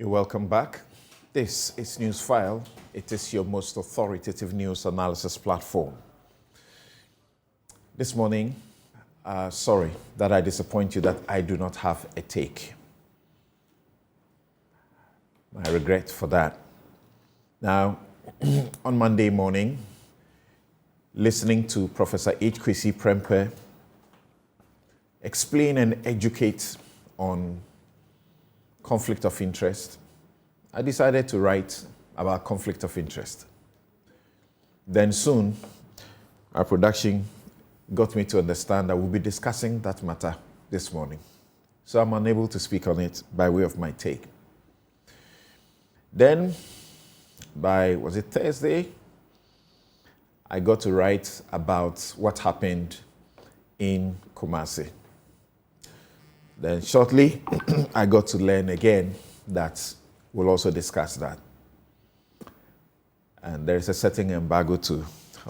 You're welcome back. This is Newsfile. It is your most authoritative news analysis platform. This morning, sorry that I disappoint you that I do not have a take. I regret for that. Now, on Monday morning, listening to Professor H. Kwesi Prempeh explain and educate on conflict of interest, I decided to write about conflict of interest. Then soon, our production got me to understand that we'll be discussing that matter this morning. So I'm unable to speak on it by way of my take. Then, was it Thursday? I got to write about what happened in Kumasi. Then shortly, I got to learn again that we'll also discuss that. And there is a certain embargo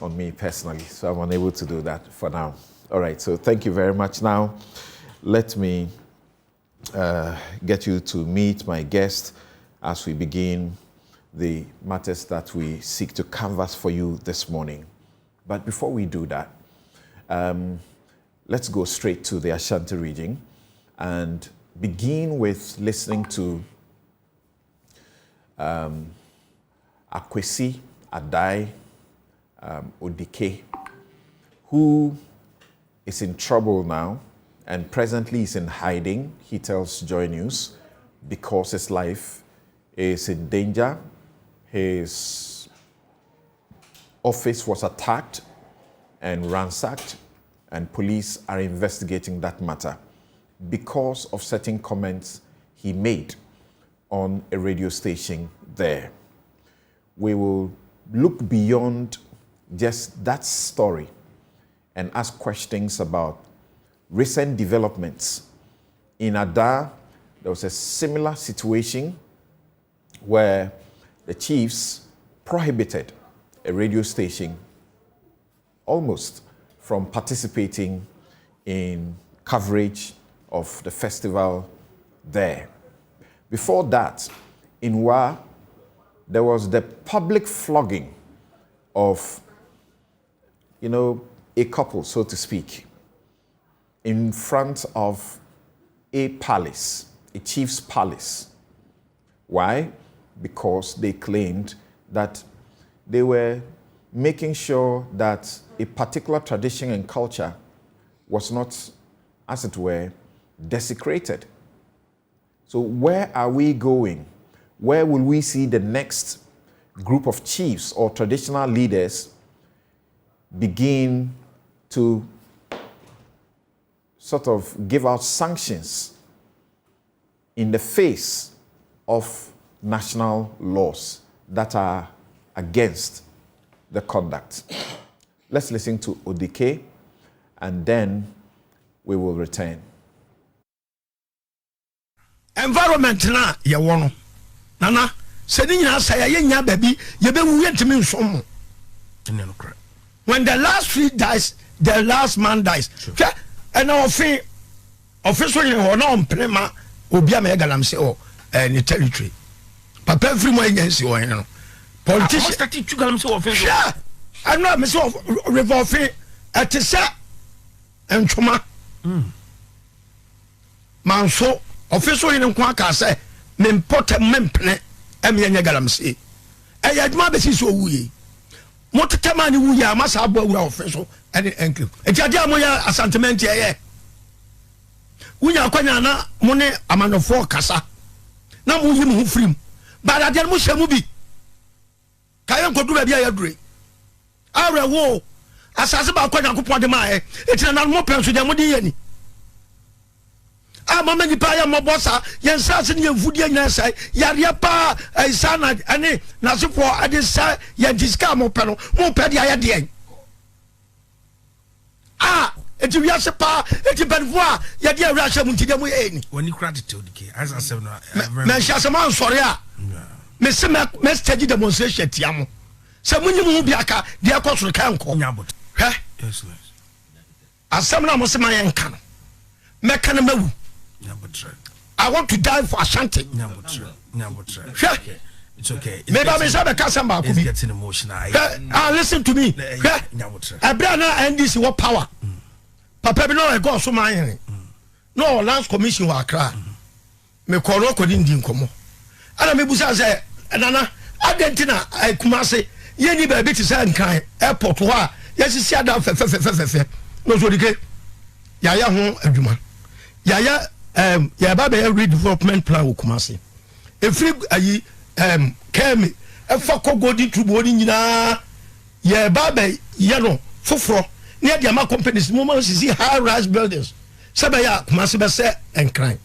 on me personally, so I'm unable to do that for now. All right, so thank you very much. Now, let me get you to meet my guest as we begin the matters that we seek to canvass for you this morning. But before we do that, let's go straight to the Ashanti region and begin with listening to Akwesi Adai Odike, who is in trouble now and presently is in hiding, he tells Joy News, because his life is in danger. His office was attacked and ransacked, and police are investigating that matter because of certain comments he made on a radio station there. We will look beyond just that story and ask questions about recent developments. In Ada, there was a similar situation where the chiefs prohibited a radio station almost from participating in coverage of the festival there. Before that, in Wa, there was the public flogging of, a couple, so to speak, in front of a palace, a chief's palace. Why? Because they claimed that they were making sure that a particular tradition and culture was not, as it were, desecrated. So where are we going? Where will we see the next group of chiefs or traditional leaders begin to sort of give out sanctions in the face of national laws that are against the conduct? Let's listen to Odike and then we will return. Environment na ye wono nana se ni nyina say ye nya baby ye be wu yentimi nsom when the last tree dies the last man dies and official in ho na omprema obi am galam say ni territory papa every mo agency o no politician start to galam say official I know me so revolve at say entoma manso official in kwa ka say me important mempene em ye galamse e ya duma be si so wuye mototema ni wuye amasa abo wura official and encle e ti ade amoya assentment ye wunya kwanya na mo ne amanofo kasa na mo yi mo firim ba ade mo hye mu bi kaye nkodu ba bia ya dure awre wo asase ba kwanya kopon de ma e ti na mo penso de mo de ye ni mama ni pa ya mobosa yen sase ni mfudi anya sai yare pa isana ani na sefo ade sa yen diska mo pe de aya de eti wi ase pa eti benvoa ya de awra hye mu ntide mu eni woni gratitude ke as I say no me sha se man sori a me se me stage demonstration tiamo se munyi mu bi aka de akosoro kan ko nyabot he yes asem na mo se man yen kan me kan mawu I want to die for Ashanti. It's okay. Maybe I'm getting emotional. Listen to me. I bring NDC what power. Papa be no go so man. No lands commission wa kra. Me call no kodin din komo. Ana me busa say nana Argentina I Kumasi ye ni ba bi ti say nkan airport ho a yes si ada fe no so dike yaya ho adwuma yaya ya ba be redevelopment plan wo Kumasi efri ayi kemi efa kogodi tubo ni nyina ya ba be ye no foforo ne dia ma companies mo ma see high rise buildings sabe ya Kumasi be say enkran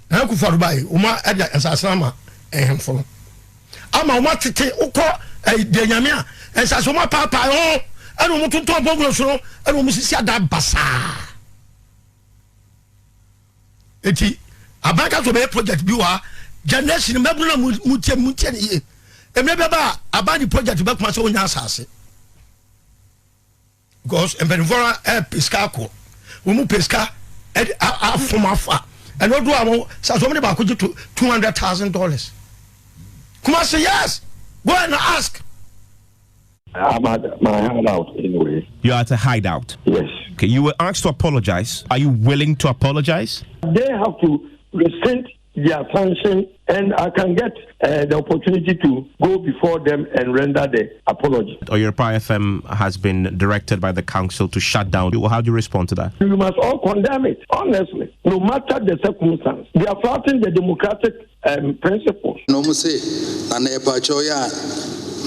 na ku faru bai o ma adia asasama ehemfo ama o ma tete ukọ de nyame a ensaso ma papa ho anu mo tonton bogulo so anu mo sisi ada basa eti abaka so be project bi wa generation mebuna mutie ye emre beba abani project be kuma so onya asase because embenvora pesca ko wo mu pesca afomafa and what do I want? So many about $200,000. Kuma say yes. Go and ask. I'm at my hideout anyway. You're at a hideout? Yes. Okay, you were asked to apologize. Are you willing to apologize? They have to rescind their sanction, and I can get the opportunity to go before them and render the apology. Oyerepa FM has been directed by the council to shut down. How do you respond to that? You must all condemn it, honestly, no matter the circumstance. They are flouting the democratic principles. No, say, and a pachoya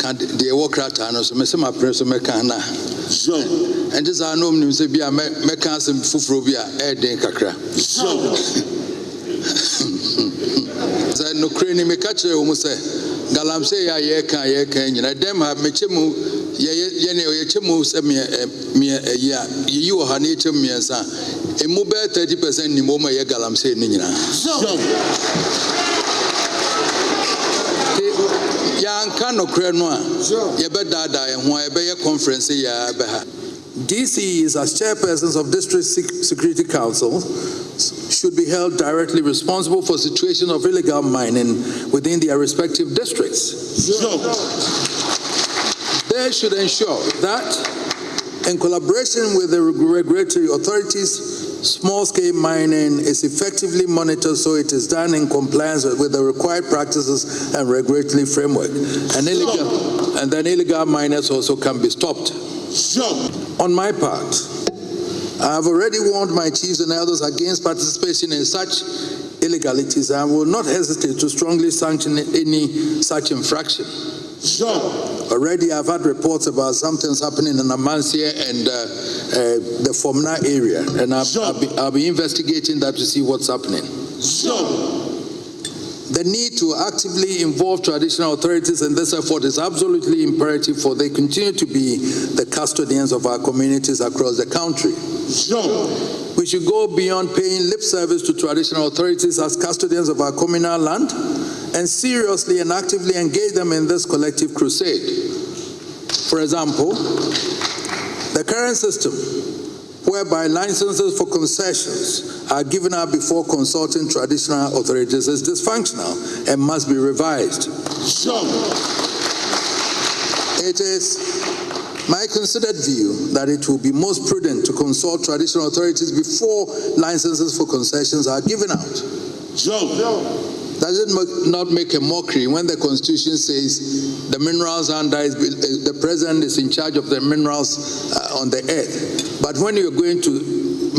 can't the Wokrata, so Messama Presso Mecana. So, and this I know Nimsebia Mechanism Fufrobia, Air Denkakra. So, no crane me catch almost say Galamse ya can you dem have mechemu ye chemu se me ya you ha na chem me sa e mu be 30% ni mo ma ye Galamse ni nyina ya nka no kre no a ye be dada ye ho ye be ye conference ya be ha DCs as chairpersons of district security council should be held directly responsible for situations of illegal mining within their respective districts. They should ensure that, in collaboration with the regulatory authorities, small-scale mining is effectively monitored so it is done in compliance with the required practices and regulatory framework. And then illegal miners also can be stopped. On my part, I have already warned my chiefs and elders against participation in such illegalities and will not hesitate to strongly sanction any such infraction. Already I've had reports about some things happening in Amansia and the Fomna area, and I'll be investigating that to see what's happening. The need to actively involve traditional authorities in this effort is absolutely imperative, for they continue to be the custodians of our communities across the country. We should go beyond paying lip service to traditional authorities as custodians of our communal land and seriously and actively engage them in this collective crusade. For example, the current system, whereby licenses for concessions are given out before consulting traditional authorities, is dysfunctional and must be revised. It is my considered view that it will be most prudent to consult traditional authorities before licenses for concessions are given out. Does it not make a mockery when the Constitution says the minerals under the president is in charge of the minerals on the earth, but when you're going to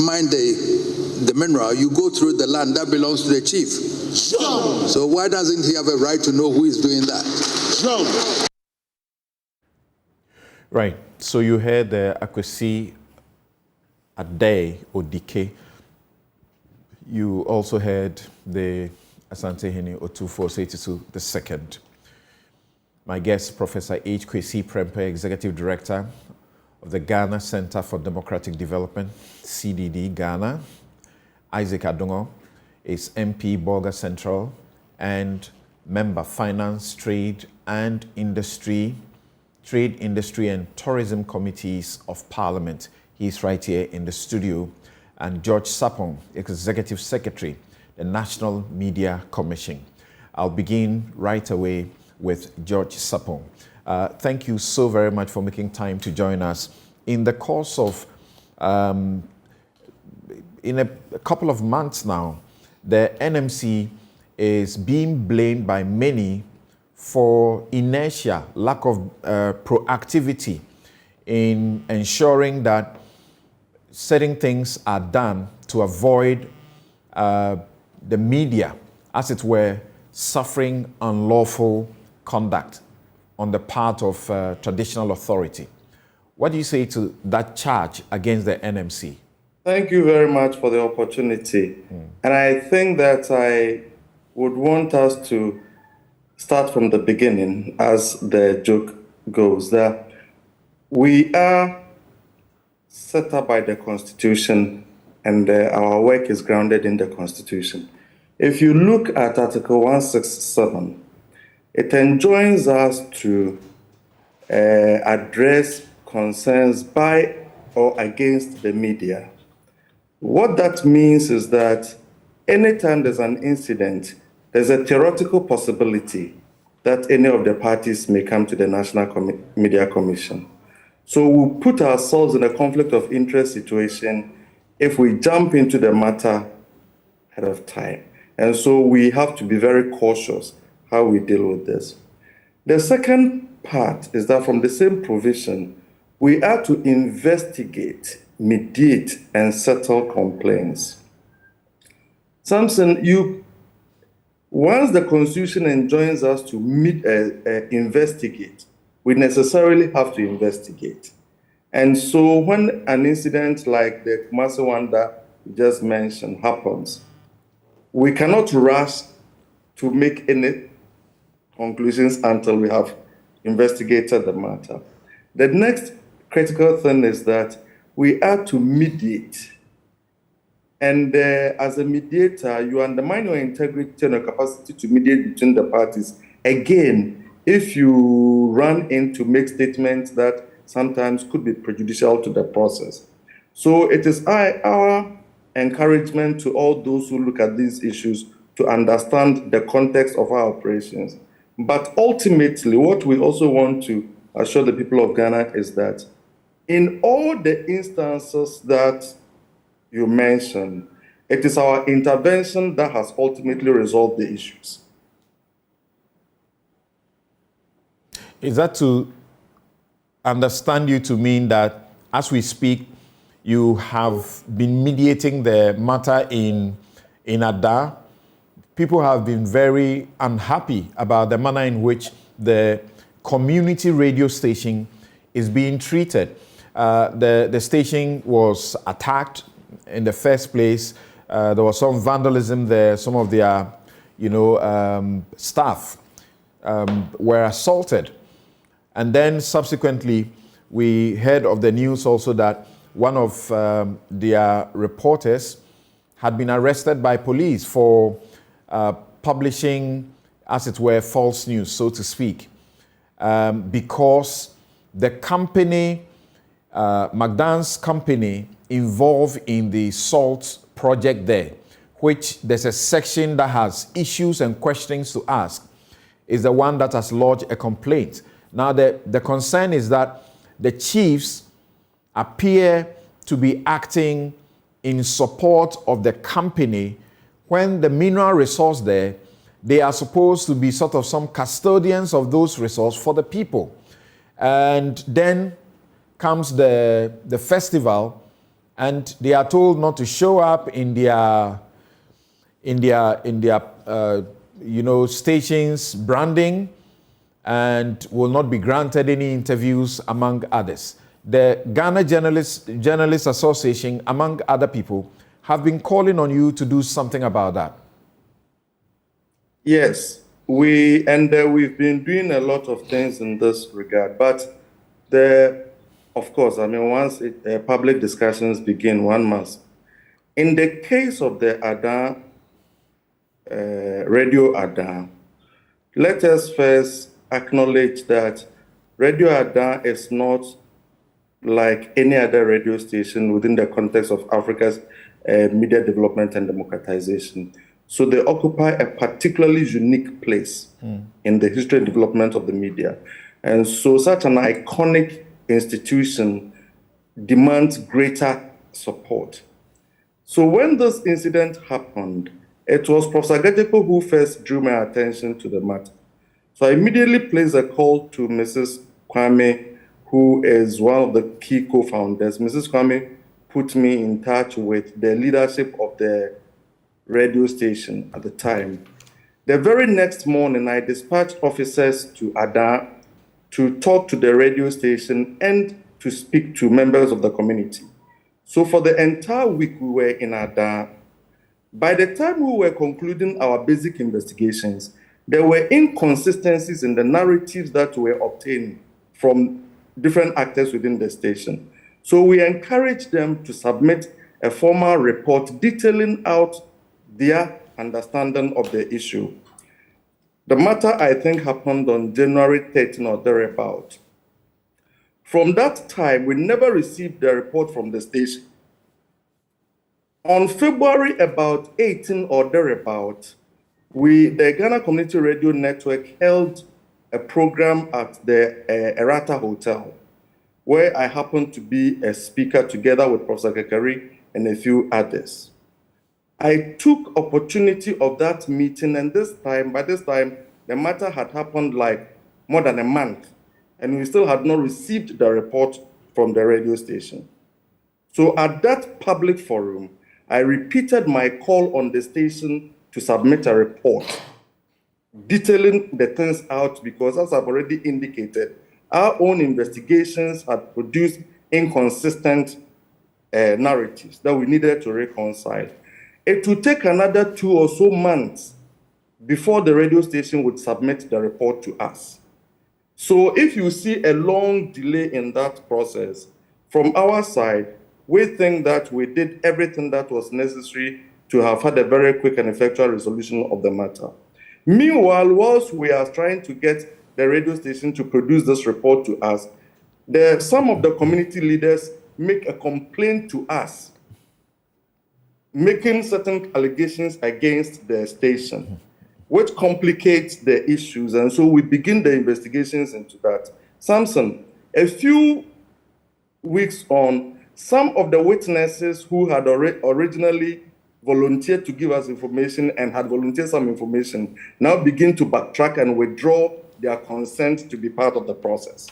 mine the mineral, you go through the land that belongs to the chief? So why doesn't he have a right to know who is doing that? Right. So you heard the Akwesi Ade Odike. You also heard the Asante Hene Otufo Seitisu II. My guest, Professor H. Kwesi Prempeh, Executive Director of the Ghana Center for Democratic Development, CDD Ghana. Isaac Adongo is MP, Bolga Central, and member, Finance, Trade, Industry and Tourism Committees of Parliament. He's right here in the studio. And George Sapong, Executive Secretary the National Media Commission. I'll begin right away with George Sapong. Thank you so very much for making time to join us. In the course of, in a couple of months now, the NMC is being blamed by many for inertia, lack of proactivity in ensuring that certain things are done to avoid the media, as it were, suffering unlawful conduct on the part of traditional authority. What do you say to that charge against the NMC? Thank you very much for the opportunity. And I think that I would want us to start from the beginning, as the joke goes, that we are set up by the Constitution, and our work is grounded in the Constitution. If you look at Article 167, it enjoins us to address concerns by or against the media. What that means is that anytime there's an incident, there's a theoretical possibility that any of the parties may come to the National Media Commission. So we'll put ourselves in a conflict of interest situation if we jump into the matter ahead of time. And so we have to be very cautious how we deal with this. The second part is that from the same provision, we are to investigate, mediate, and settle complaints. Samson, once the Constitution enjoins us to investigate, we necessarily have to investigate. And so when an incident like the Kumasi one that you just mentioned happens, we cannot rush to make any conclusions until we have investigated the matter. The next critical thing is that we are to mediate. And as a mediator, you undermine your integrity and your capacity to mediate between the parties. Again, if you run in to make statements that sometimes could be prejudicial to the process. So it is our encouragement to all those who look at these issues to understand the context of our operations. But ultimately, what we also want to assure the people of Ghana is that in all the instances that you mentioned, it is our intervention that has ultimately resolved the issues. Is that to understand you to mean that as we speak, you have been mediating the matter in Ada? People have been very unhappy about the manner in which the community radio station is being treated. The station was attacked in the first place. There was some vandalism there. Some of their, staff were assaulted. And then subsequently, we heard of the news also that one of their reporters had been arrested by police for publishing, as it were, false news, so to speak, because the company, McDonald's company, involved in the salt project there, which there's a section that has issues and questions to ask, is the one that has lodged a complaint. Now, the concern is that the chiefs appear to be acting in support of the company when the mineral resource there, they are supposed to be sort of some custodians of those resources for the people. And then comes the festival, and they are told not to show up in their stations branding, and will not be granted any interviews, among others. The Ghana Journalists Association, among other people, have been calling on you to do something about that. Yes, we've been doing a lot of things in this regard. But once public discussions begin, one must. In the case of the Ada, Radio Ada, let us first acknowledge that Radio Ada is not like any other radio station within the context of Africa's media development and democratization. So they occupy a particularly unique place in the history and development of the media. And so such an iconic institution demands greater support. So when this incident happened, it was Professor Gajeko who first drew my attention to the matter. So I immediately placed a call to Mrs. Kwame, who is one of the key co-founders. Mrs. Kwame put me in touch with the leadership of the radio station at the time. The very next morning, I dispatched officers to Ada to talk to the radio station and to speak to members of the community. So for the entire week we were in Ada. By the time we were concluding our basic investigations, there were inconsistencies in the narratives that were obtained from different actors within the station. So we encouraged them to submit a formal report detailing out their understanding of the issue. The matter, I think, happened on January 13 or thereabout. From that time, we never received the report from the station. On February about 18 or thereabout, the Ghana Community Radio Network held a program at the Erata Hotel, where I happened to be a speaker together with Professor Kekari and a few others. I took opportunity of that meeting, and by this time, the matter had happened like more than a month, and we still had not received the report from the radio station. So at that public forum, I repeated my call on the station to submit a report detailing the things out, because as I've already indicated, our own investigations had produced inconsistent narratives that we needed to reconcile. It would take another 2 or so months before the radio station would submit the report to us. So if you see a long delay in that process, from our side, we think that we did everything that was necessary to have had a very quick and effectual resolution of the matter. Meanwhile, whilst we are trying to get the radio station to produce this report to us, some of the community leaders make a complaint to us, making certain allegations against the station, which complicates the issues. And so we begin the investigations into that. Samson, a few weeks on, some of the witnesses who had originally volunteered to give us information and had volunteered some information now begin to backtrack and withdraw their consent to be part of the process.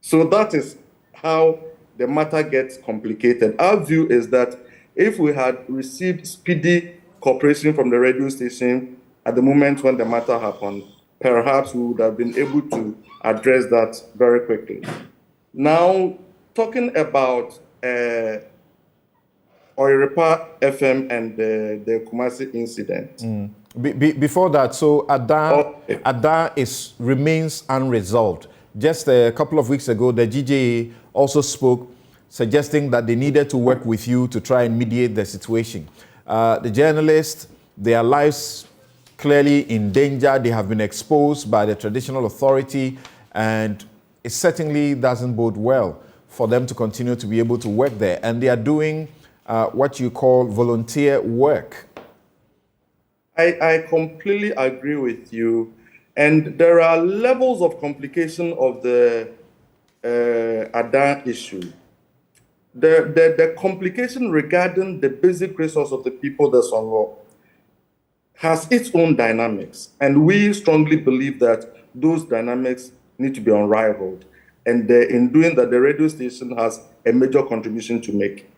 So that is how the matter gets complicated. Our view is that if we had received speedy cooperation from the radio station at the moment when the matter happened, perhaps we would have been able to address that very quickly. Now, talking about Oyerepa FM and the Kumasi incident. Before that, so Ada remains unresolved. Just a couple of weeks ago, the GJA also spoke, suggesting that they needed to work with you to try and mediate the situation. The journalists, their lives clearly in danger. They have been exposed by the traditional authority, and it certainly doesn't bode well for them to continue to be able to work there. And they are doing what you call volunteer work. I completely agree with you. And there are levels of complication of the Ada issue. The complication regarding the basic resource of the people that's on law has its own dynamics. And we strongly believe that those dynamics need to be unrivaled. And in doing that, the radio station has a major contribution to make.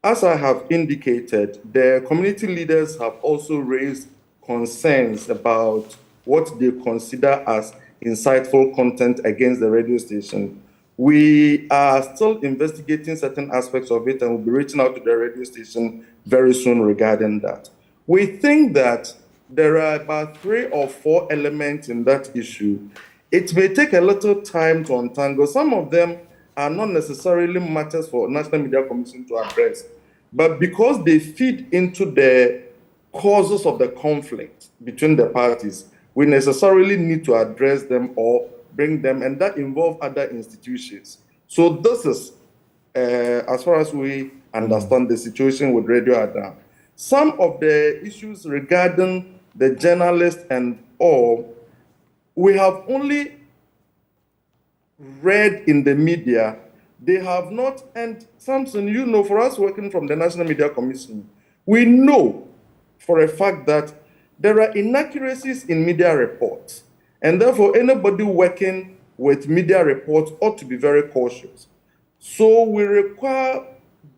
As I have indicated, the community leaders have also raised concerns about what they consider as insightful content against the radio station. We are still investigating certain aspects of it, and we'll be reaching out to the radio station very soon regarding that. We think that there are about 3 or 4 elements in that issue. It may take a little time to untangle. Some of them are not necessarily matters for National Media Commission to address, but because they feed into the causes of the conflict between the parties, we necessarily need to address them or bring them, and that involves other institutions. So this is, as far as we understand the situation with Radio Ada. Some of the issues regarding the journalists and all, we have only read in the media. They have not, and Samson, you know, for us working from the National Media Commission, we know for a fact that there are inaccuracies in media reports, and therefore anybody working with media reports ought to be very cautious. So we require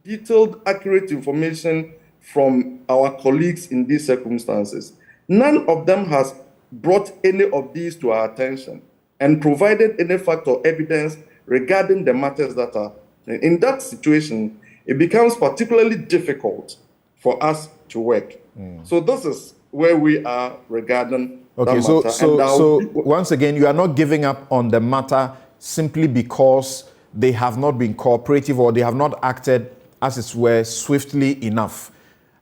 detailed, accurate information from our colleagues in these circumstances. None of them has brought any of these to our attention and provided any fact or evidence regarding the matters that are. In that situation, it becomes particularly difficult for us to work. So this is where we are regarding okay, that matter. So once again, you are not giving up on the matter simply because they have not been cooperative or they have not acted, as it were, swiftly enough.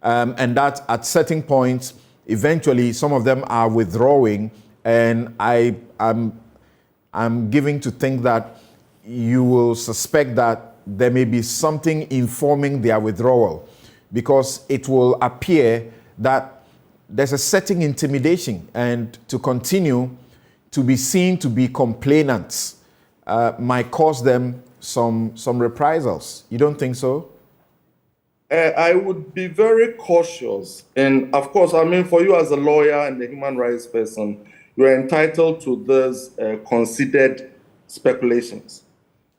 And that at certain points, eventually, some of them are withdrawing, and I'm giving to think that you will suspect that there may be something informing their withdrawal, because it will appear that there's a certain intimidation, and to continue to be seen to be complainants might cause them some reprisals. You don't think so? I would be very cautious. And of course, I mean, for you as a lawyer and a human rights person, you're entitled to those considered speculations.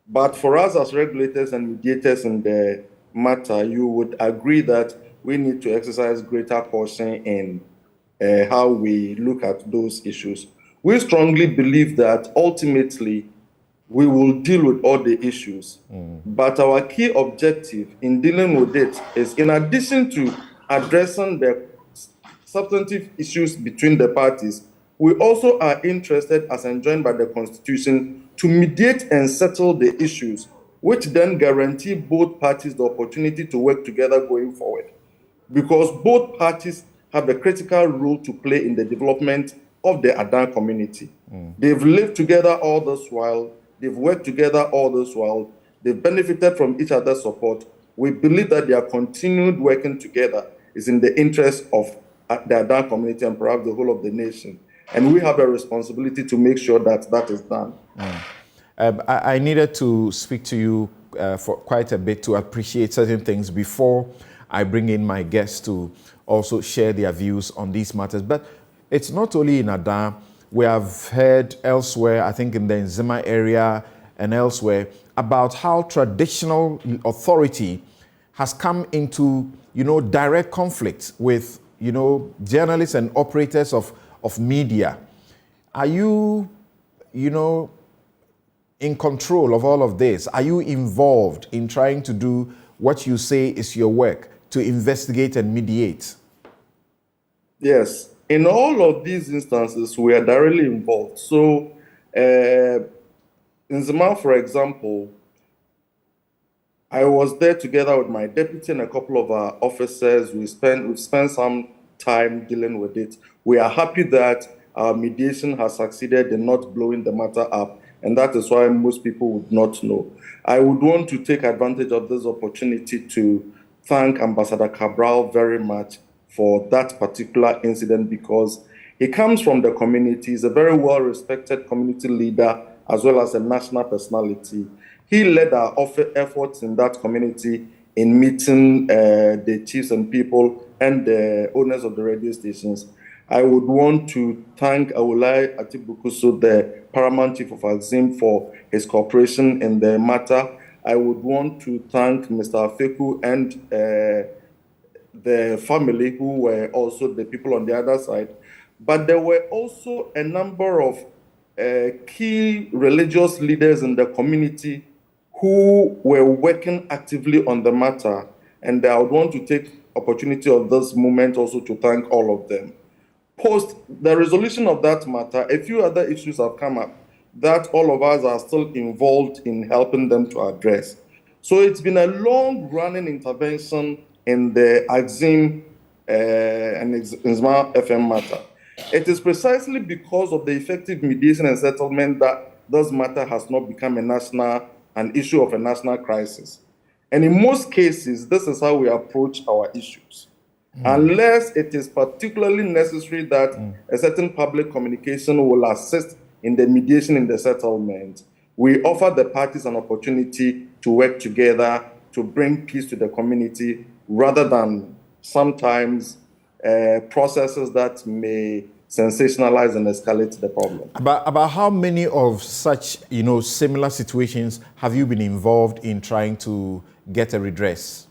But for us as regulators and mediators in the matter, you would agree that we need to exercise greater caution in how we look at those issues. We strongly believe that ultimately we will deal with all the issues. But our key objective in dealing with it is, in addition to addressing the substantive issues between the parties, we also are interested, as enjoined by the Constitution, to mediate and settle the issues, which then guarantee both parties the opportunity to work together going forward. Because both parties have a critical role to play in the development of the Adan community. They've lived together all this while, they've worked together all this while, they've benefited from each other's support. We believe that their continued working together is in the interest of the Adan community and perhaps the whole of the nation. And we have a responsibility to make sure that that is done. I needed to speak to you for quite a bit to appreciate certain things before I bring in my guests to also share their views on these matters. But it's not only in Adan. We have heard elsewhere, I think in the Nzima area and elsewhere, about how traditional authority has come into, direct conflict with, journalists and operators of media. Are you, in control of all of this? Are you involved in trying to do what you say is your work, to investigate and mediate? Yes. In all of these instances, we are directly involved. So, in Zima, for example, I was there together with my deputy and a couple of our officers. We've spent some time dealing with it. We are happy that our mediation has succeeded in not blowing the matter up, and that is why most people would not know. I would want to take advantage of this opportunity to thank Ambassador Cabral very much for that particular incident, because he comes from the community. He's a very well-respected community leader as well as a national personality. He led our efforts in that community in meeting the chiefs and people and the owners of the radio stations. I would want to thank Awulai Atibukuso, the paramount chief of Axim, for his cooperation in the matter. I would want to thank Mr. Afeku and the family, who were also the people on the other side. But there were also a number of key religious leaders in the community who were working actively on the matter. And I would want to take opportunity of this moment also to thank all of them. Post the resolution of that matter, a few other issues have come up that all of us are still involved in helping them to address. So it's been a long-running intervention in the Axim and Newsfile FM matter. It is precisely because of the effective mediation and settlement that this matter has not become an issue of a national crisis. And in most cases, this is how we approach our issues. unless it is particularly necessary that a certain public communication will assist in the mediation in the settlement. We offer the parties an opportunity to work together to bring peace to the community, rather than sometimes processes that may sensationalize and escalate the problem. About how many of such, similar situations have you been involved in trying to get a redress?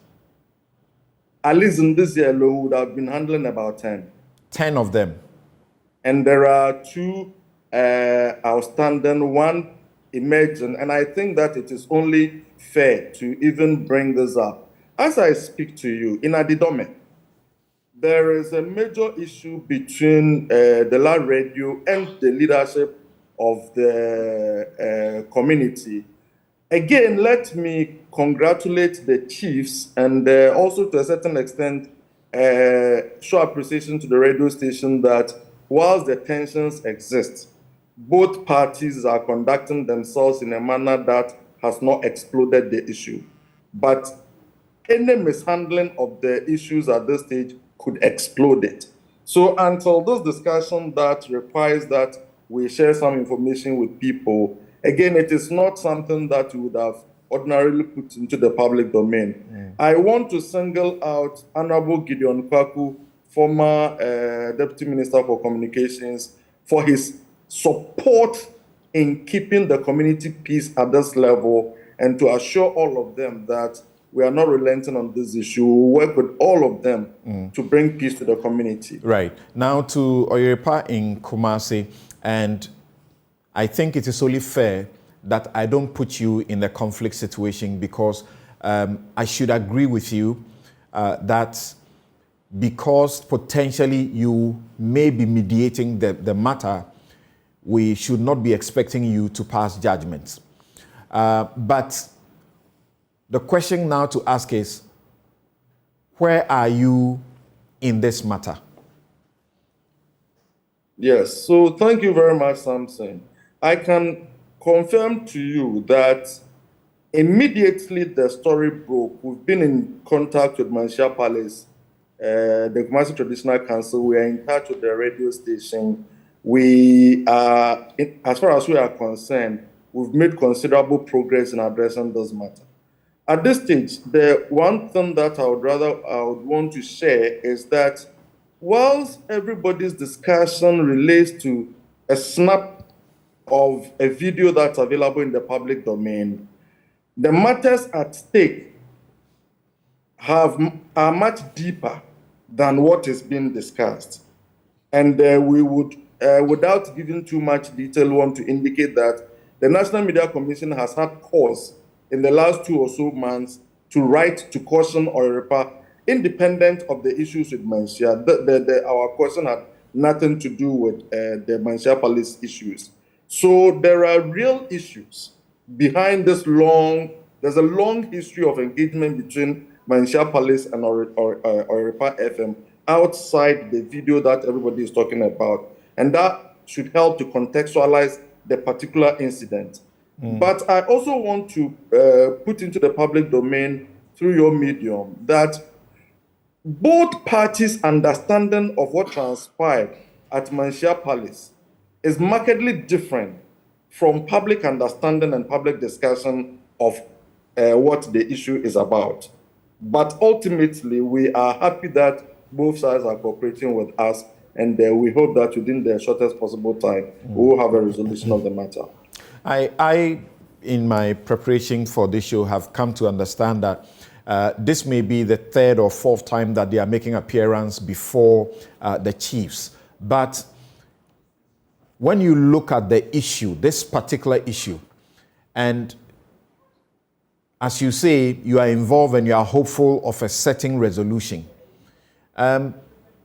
At least in this year alone, we would have been handling about 10. 10 of them. And there are 2 outstanding, 1 emerging, and I think that it is only fair to even bring this up. As I speak to you, in Adidome, there is a major issue between the La Radio and the leadership of the community. Again, let me congratulate the chiefs and also to a certain extent show appreciation to the radio station that whilst the tensions exist, both parties are conducting themselves in a manner that has not exploded the issue. But any mishandling of the issues at this stage could explode it. So until this discussion that requires that we share some information with people, again, it is not something that we would have ordinarily put into the public domain. I want to single out Honorable Gideon Kwaku, former Deputy Minister for Communications, for his support in keeping the community peace at this level, and to assure all of them that we are not relenting on this issue. We work with all of them to bring peace to the community. Right. Now to Oyerepa in Kumasi, and I think it is only fair that I don't put you in a conflict situation, because I should agree with you that because potentially you may be mediating the matter, we should not be expecting you to pass judgments. But the question now to ask is, where are you in this matter? Yes, so thank you very much, Samson. I can confirm to you that immediately the story broke, we've been in contact with Manshia Palace, the Kumasi Traditional Council. We are in touch with the radio station. We are, as far as we are concerned, we've made considerable progress in addressing this matter. At this stage, the one thing that I would want to share is that whilst everybody's discussion relates to a snap of a video that's available in the public domain, the matters at stake are much deeper than what is being discussed. And we would, without giving too much detail, want to indicate that the National Media Commission has had cause in the last 2 or so months to write to caution Oyerepa, independent of the issues with Manshia. Our caution had nothing to do with the Manshia Palace issues. So there are real issues behind this there's a long history of engagement between Manshia Palace and Oyerepa FM outside the video that everybody is talking about. And that should help to contextualize the particular incident. But I also want to put into the public domain through your medium that both parties' understanding of what transpired at Manshia Palace is markedly different from public understanding and public discussion of what the issue is about. But ultimately, we are happy that both sides are cooperating with us, and we hope that within the shortest possible time, we will have a resolution of the matter. I, in my preparation for this show, have come to understand that this may be the 3rd or 4th time that they are making appearance before the chiefs. But when you look at the issue, this particular issue, and as you say, you are involved and you are hopeful of a certain resolution,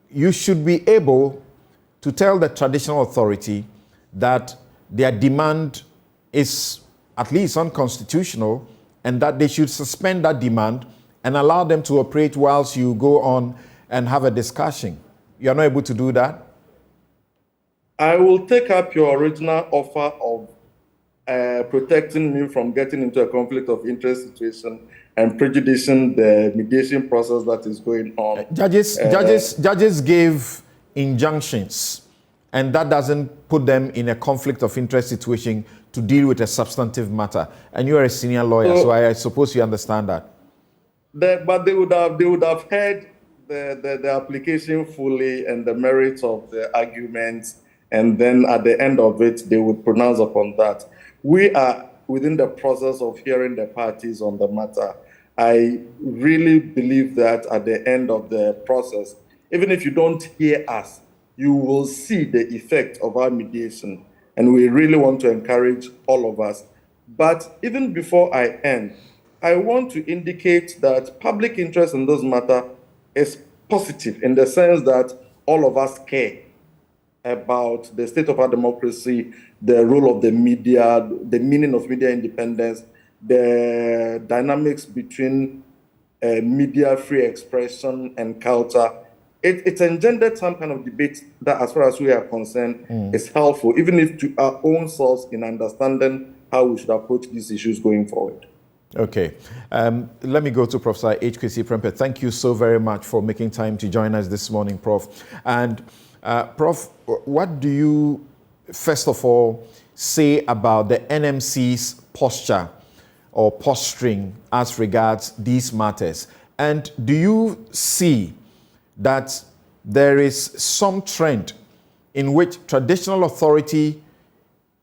you should be able to tell the traditional authority that their demand is at least unconstitutional, and that they should suspend that demand and allow them to operate whilst you go on and have a discussion. You are not able to do that? I will take up your original offer of protecting me from getting into a conflict of interest situation and prejudicing the mediation process that is going on. Judges gave injunctions, and that doesn't put them in a conflict of interest situation to deal with a substantive matter. And you are a senior lawyer, so I suppose you understand that. But they would have heard the application fully and the merits of the arguments, and then at the end of it, they would pronounce upon that. We are within the process of hearing the parties on the matter. I really believe that at the end of the process, even if you don't hear us, you will see the effect of our mediation. And we really want to encourage all of us. But even before I end, I want to indicate that public interest in this matter is positive in the sense that all of us care about the state of our democracy, the role of the media, the meaning of media independence, the dynamics between media free expression and culture. It's engendered some kind of debate that, as far as we are concerned, is helpful, even if to our own selves in understanding how we should approach these issues going forward. Okay. Let me go to Professor H.K.C. Prempeh. Thank you so very much for making time to join us this morning, Prof. And Prof, what do you, first of all, say about the NMC's posture or posturing as regards these matters? And do you see that there is some trend in which traditional authority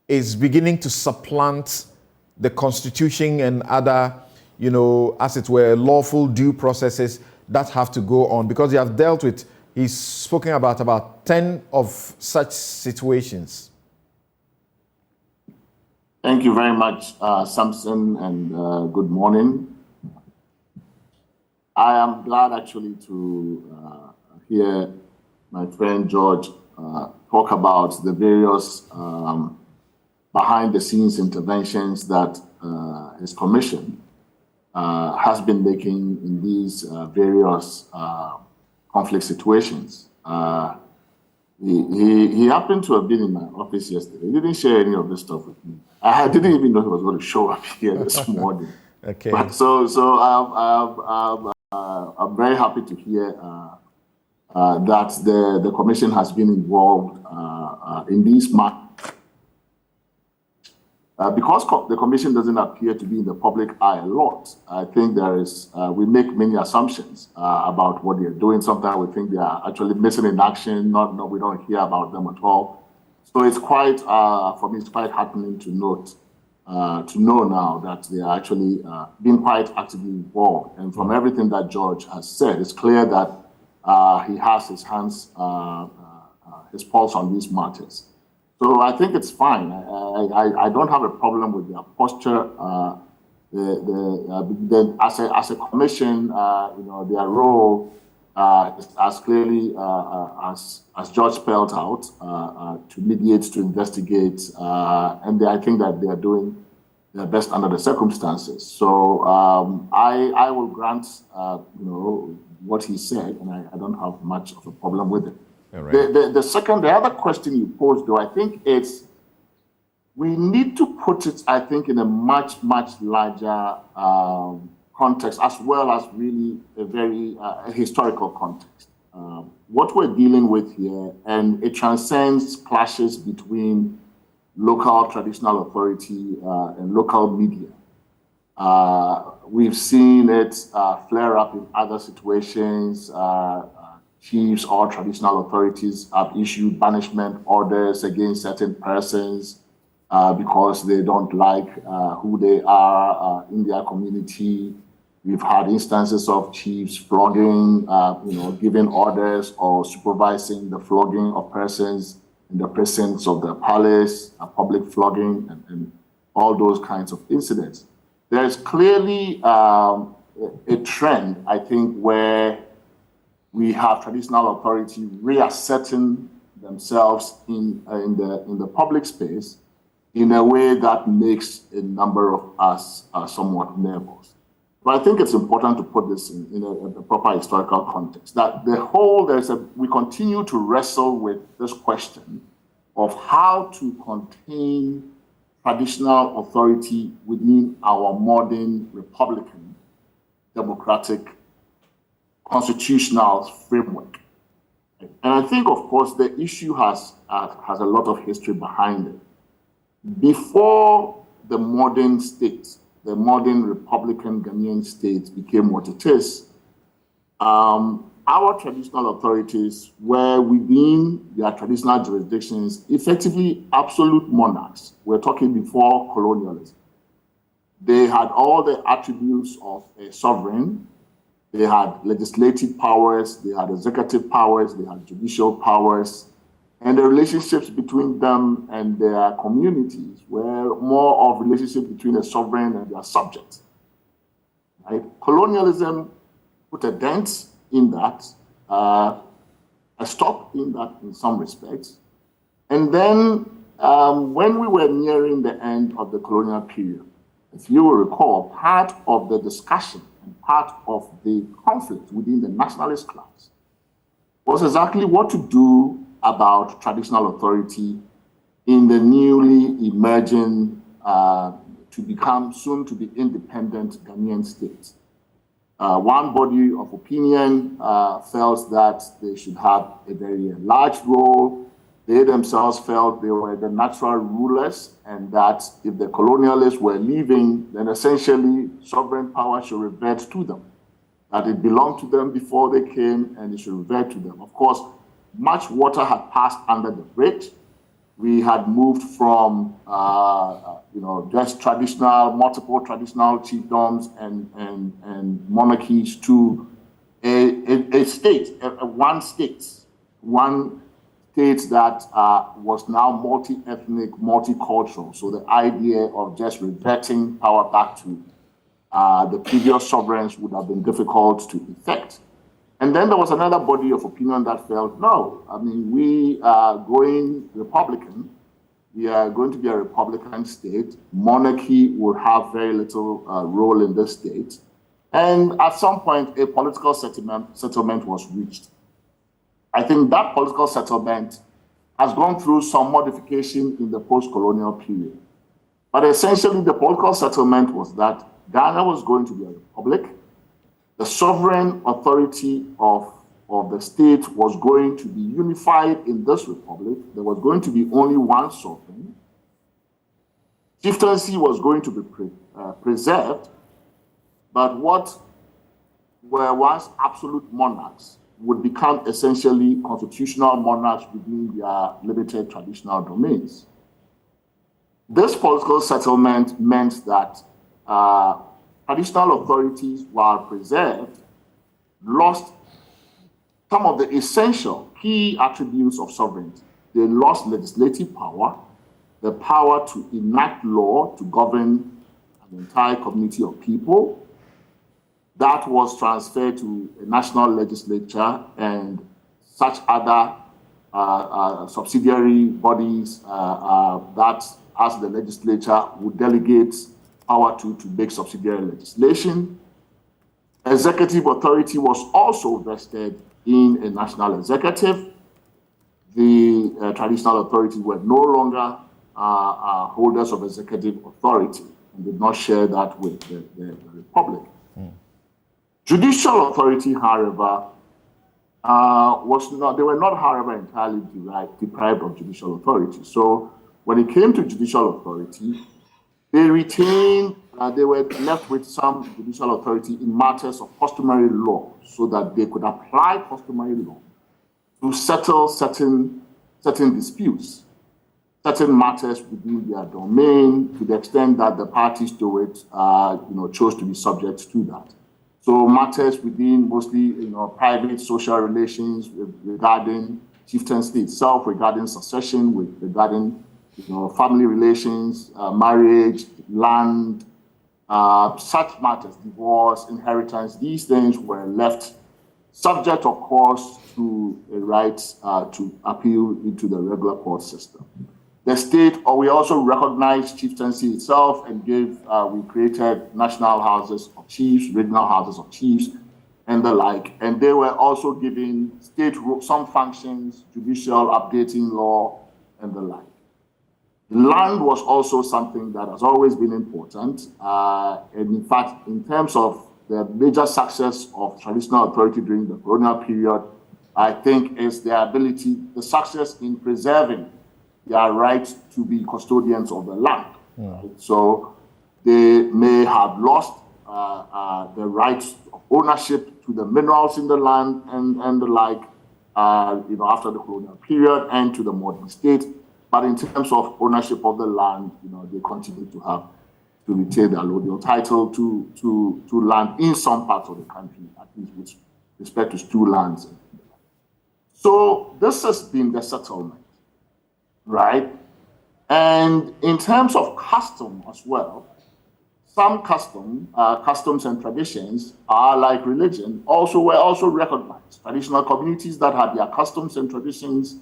is beginning to supplant the Constitution and other, as it were, lawful due processes that have to go on? Because you have dealt with, he's spoken about 10 of such situations. Thank you very much, Samson, and good morning. I am glad actually to hear my friend George talk about the various behind-the-scenes interventions that his commission has been making in these various conflict situations. He happened to have been in my office yesterday. He didn't share any of this stuff with me. I didn't even know he was going to show up here this morning. Okay. But so I'm very happy to hear that the commission has been involved in these matters. Because the commission doesn't appear to be in the public eye a lot, I think we make many assumptions about what they're doing. Sometimes we think they are actually missing in action. No, we don't hear about them at all. So it's quite, for me, it's quite heartening to know now that they are actually being quite actively involved. And from everything that George has said, it's clear that he has his hands, his pulse on these matters. So I think it's fine. I don't have a problem with their posture. As a commission, their role is as clearly as George spelled out to mediate, to investigate, and I think that they are doing their best under the circumstances. So I will grant what he said, and I don't have much of a problem with it. Right. The other question you posed, though, I think we need to put it, I think, in a much, much larger context, as well as really a very historical context. What we're dealing with here, and it transcends clashes between local traditional authority and local media. We've seen it flare up in other situations. Chiefs or traditional authorities have issued banishment orders against certain persons because they don't like who they are in their community. We've had instances of chiefs flogging, giving orders or supervising the flogging of persons in the presence of the palace, a public flogging, and all those kinds of incidents. There's clearly a trend, I think, where we have traditional authority reasserting themselves in the public space in a way that makes a number of us somewhat nervous. But I think it's important to put this in a proper historical context, that we continue to wrestle with this question of how to contain traditional authority within our modern Republican democratic constitutional framework. And I think, of course, the issue has a lot of history behind it. Before the modern state, the modern Republican Ghanaian state became what it is, our traditional authorities were within their traditional jurisdictions effectively absolute monarchs. We're talking before colonialism. They had all the attributes of a sovereign. They had legislative powers, they had executive powers, they had judicial powers, and the relationships between them and their communities were more of relationship between a sovereign and their subjects. Right? Colonialism put a dent in that, a stop in that in some respects. And then when we were nearing the end of the colonial period, if you will recall, part of the discussion and part of the conflict within the nationalist class was exactly what to do about traditional authority in the newly emerging, to become soon to be independent Ghanaian state. One body of opinion felt that they should have a very large role. They themselves felt they were the natural rulers, and that if the colonialists were leaving, then essentially sovereign power should revert to them, that it belonged to them before they came and it should revert to them. Of course, much water had passed under the bridge. We had moved from just multiple traditional chiefdoms and monarchies to a state, one state that was now multi-ethnic, multicultural. So the idea of just reverting power back to the previous sovereigns would have been difficult to effect. And then there was another body of opinion that felt, no, I mean, we are going Republican. We are going to be a Republican state. Monarchy will have very little role in this state. And at some point, a political settlement was reached. I think that political settlement has gone through some modification in the post-colonial period. But essentially, the political settlement was that Ghana was going to be a republic. The sovereign authority of the state was going to be unified in this republic. There was going to be only one sovereign. Chieftaincy was going to be preserved, but what were once absolute monarchs would become essentially constitutional monarchs within their limited traditional domains. This political settlement meant that traditional authorities, while preserved, lost some of the essential key attributes of sovereignty. They lost legislative power, the power to enact law to govern an entire community of people. That was transferred to a national legislature and such other subsidiary bodies that, as the legislature, would delegate power to make subsidiary legislation. Executive authority was also vested in a national executive. The traditional authorities were no longer holders of executive authority and did not share that with the republic. Judicial authority, however, they were not, however, entirely deprived of judicial authority. So when it came to judicial authority, they were left with some judicial authority in matters of customary law, so that they could apply customary law to settle certain disputes, certain matters within their domain, to the extent that the parties to it, chose to be subject to that. So matters within mostly, private social relations regarding chieftaincy itself, regarding succession, regarding, family relations, marriage, land, such matters, divorce, inheritance, these things were left subject, of course, to a right to appeal into the regular court system. The state, we also recognized chieftaincy itself and we created national houses of chiefs, regional houses of chiefs, and the like. And they were also giving state some functions, judicial, updating law, and the like. Land was also something that has always been important. And in fact, in terms of the major success of traditional authority during the colonial period, I think, is their ability, the success in preserving their right to be custodians of the land. Right? So they may have lost the right of ownership to the minerals in the land and the like, after the colonial period and to the modern state. But in terms of ownership of the land, they continue to have to retain the allodial title to land in some parts of the country, at least with respect to stew lands. So this has been the settlement, right? And in terms of custom as well, some customs and traditions are like religion, were also recognized. Traditional communities that had their customs and traditions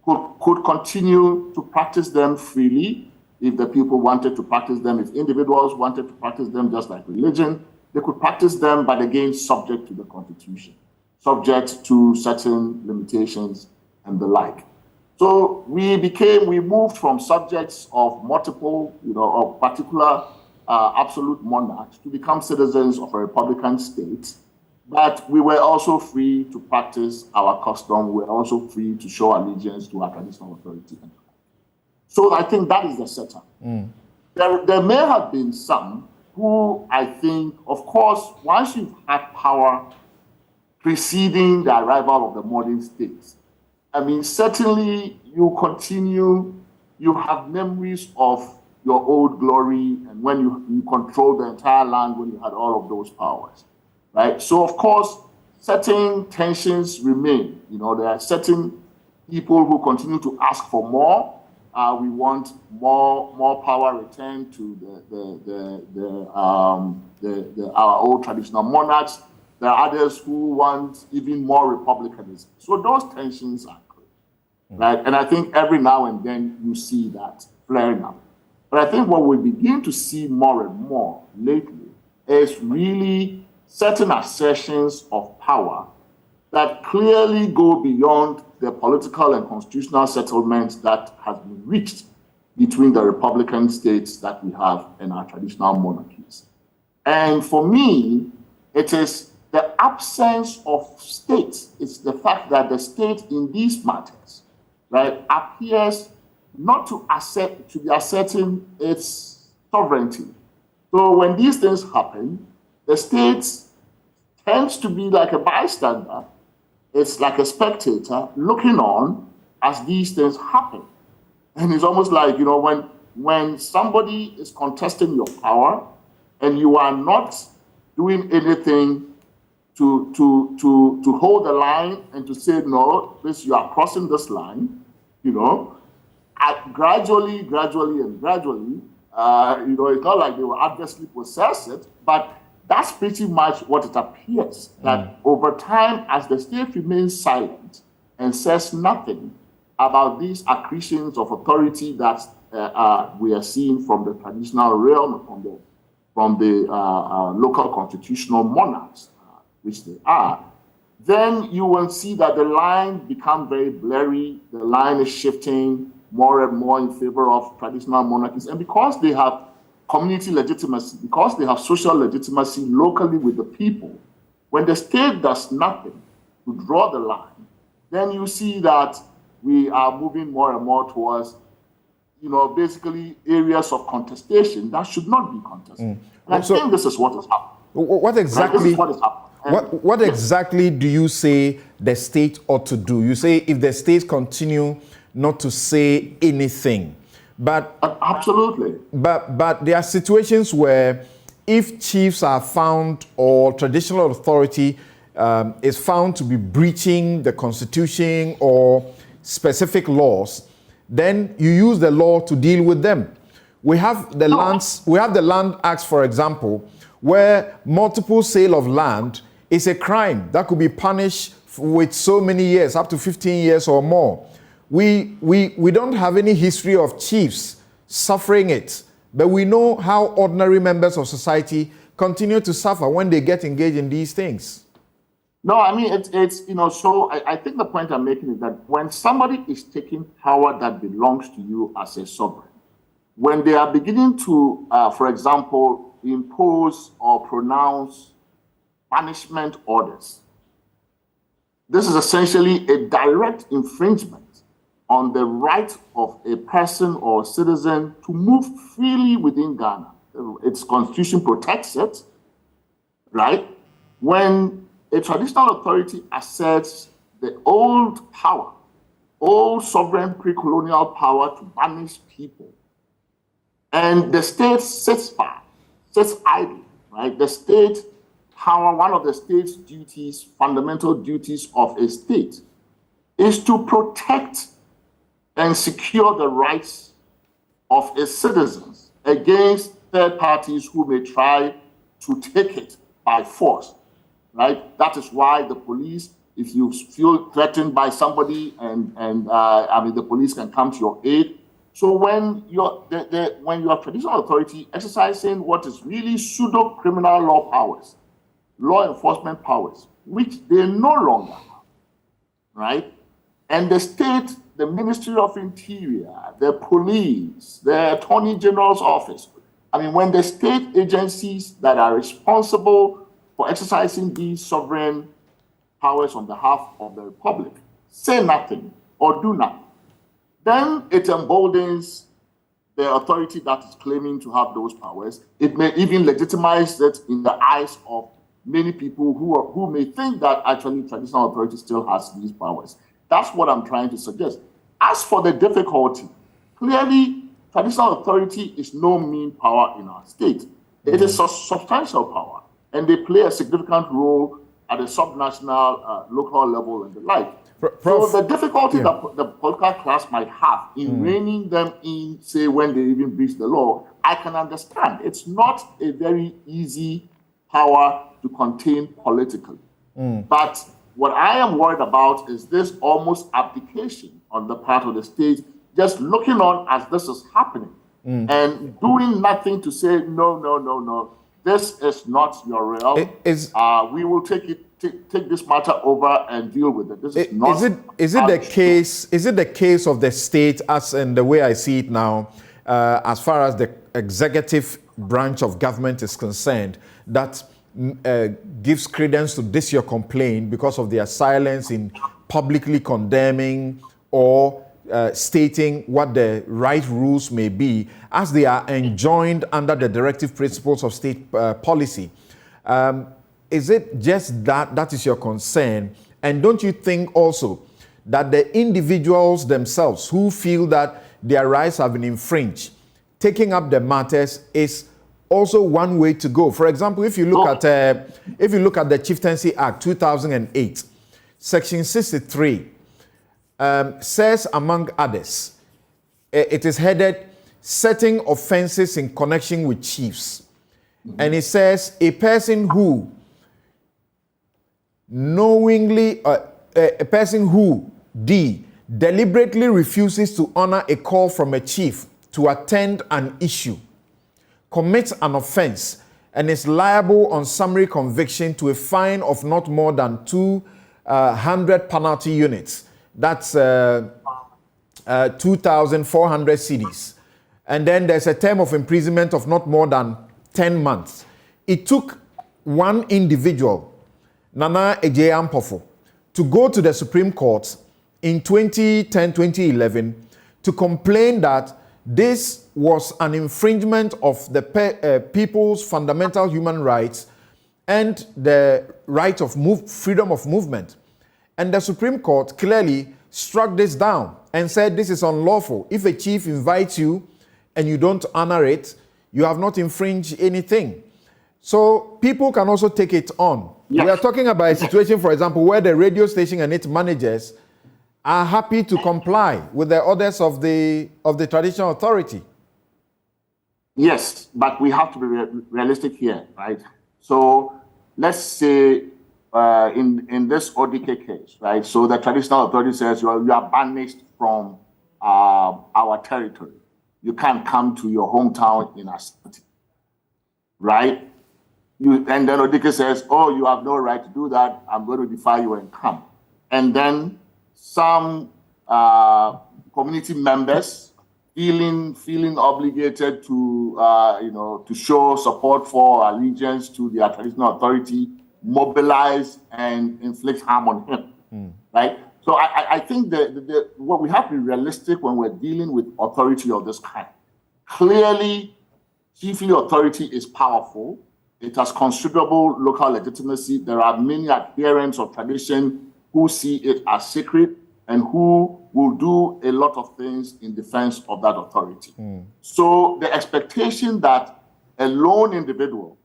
could continue to practice them freely if the people wanted to practice them, if individuals wanted to practice them just like religion, they could practice them, but again, subject to the Constitution, subject to certain limitations and the like. So we moved from subjects of multiple, of particular absolute monarchs to become citizens of a republican state, but we were also free to practice our custom. We were also free to show allegiance to our traditional authority. So I think that is the setup. There may have been some who I think, of course, once you've had power preceding the arrival of the modern states, I mean, certainly you continue, you have memories of your old glory and when you controlled the entire land, when you had all of those powers, right? So, of course, certain tensions remain. There are certain people who continue to ask for more. We want more power returned to our old traditional monarchs. There are others who want even more republicanism. So those tensions are clear, right? And I think every now and then you see that flaring up. But I think what we begin to see more and more lately is really certain assertions of power that clearly go beyond the political and constitutional settlements that has been reached between the republican states that we have and our traditional monarchies. And for me, it is the absence of states. It's the fact that the state in these matters, right, appears not to be asserting its sovereignty. So when these things happen, the state tends to be like a bystander. It's like a spectator looking on as these things happen. And it's almost like, when somebody is contesting your power and you are not doing anything to hold the line and to say, no, you are crossing this line, gradually, it's not like they will adversely possess it, but that's pretty much what it appears, that over time, as the state remains silent and says nothing about these accretions of authority that we are seeing from the traditional realm, from the local constitutional monarchs, which they are, then you will see that the line become very blurry. The line is shifting more and more in favor of traditional monarchies. And because they have community legitimacy, because they have social legitimacy locally with the people, when the state does nothing to draw the line, then you see that we are moving more and more towards, basically areas of contestation that should not be contested. And I think this is what has happened. What exactly? This is what has happened. What exactly do you say the state ought to do? You say if the state continue not to say anything, but absolutely. But there are situations where if chiefs are found or traditional authority is found to be breaching the Constitution or specific laws, then you use the law to deal with them. We have the Land Acts, for example, where multiple sale of land is a crime that could be punished with so many years, up to 15 years or more. We don't have any history of chiefs suffering it, but we know how ordinary members of society continue to suffer when they get engaged in these things. No, I mean, it's so I think the point I'm making is that when somebody is taking power that belongs to you as a sovereign, when they are beginning to, for example, impose or pronounce banishment orders. This is essentially a direct infringement on the right of a person or citizen to move freely within Ghana. Its constitution protects it, right? When a traditional authority asserts the old power, old sovereign pre-colonial power to banish people, and the state sits idle, right? The state power, one of the state's duties, fundamental duties of a state, is to protect and secure the rights of its citizens against third parties who may try to take it by force, right? That is why the police, if you feel threatened by somebody, the police can come to your aid. So when you're traditional authority exercising what is really pseudo criminal law powers, law enforcement powers, which they no longer have, right? And the state, the Ministry of Interior, the police, the Attorney General's office, when the state agencies that are responsible for exercising these sovereign powers on behalf of the Republic say nothing or do nothing, then it emboldens the authority that is claiming to have those powers. It may even legitimize it in the eyes of many people who may think that actually traditional authority still has these powers. That's what I'm trying to suggest. As for the difficulty, clearly traditional authority is no mean power in our state. It is a substantial power, and they play a significant role at a subnational, local level and the like. So the difficulty that the political class might have in reining them in, say, when they even breach the law, I can understand. It's not a very easy power to contain politically. But what I am worried about is this almost abdication on the part of the state, just looking on as this is happening and doing nothing to say, no, this is not your realm. We will take this matter over and deal with it. This is not. Is it the case of the state, as in the way I see it now, as far as the executive branch of government is concerned, that gives credence to this your complaint because of their silence in publicly condemning or stating what the right rules may be as they are enjoined under the directive principles of state policy? Is it just that is your concern? And don't you think also that the individuals themselves who feel that their rights have been infringed, taking up the matters is also one way to go? For example, if you look at the Chieftaincy Act 2008, Section 63 says, among others, it is headed "Certain offenses in connection with chiefs," and it says a person who deliberately refuses to honor a call from a chief to attend an issue commits an offense and is liable on summary conviction to a fine of not more than 200 penalty units. That's 2,400 cedis. And then there's a term of imprisonment of not more than 10 months. It took one individual, Nana Ejeampofo, to go to the Supreme Court in 2010-2011 to complain that this was an infringement of the people's fundamental human rights and the right of freedom of movement. And the Supreme Court clearly struck this down and said this is unlawful. If a chief invites you and you don't honor it, you have not infringed anything. So people can also take it on. Yes. We are talking about a situation, for example, where the radio station and its managers are happy to comply with the orders of the traditional authority. Yes, but we have to be realistic here, right? So let's say in this ODK case, right? So the traditional authority says you are banished from our territory. You can't come to your hometown in Ashanti, right? And then ODK says, oh, you have no right to do that. I'm going to defy you and come. And then some community members feeling obligated to show support for allegiance to their traditional authority mobilize and inflict harm on him, right? So I think what we have to be realistic when we're dealing with authority of this kind. Clearly, chiefly authority is powerful. It has considerable local legitimacy. There are many adherents of tradition who see it as sacred and who will do a lot of things in defense of that authority. So the expectation that a lone individual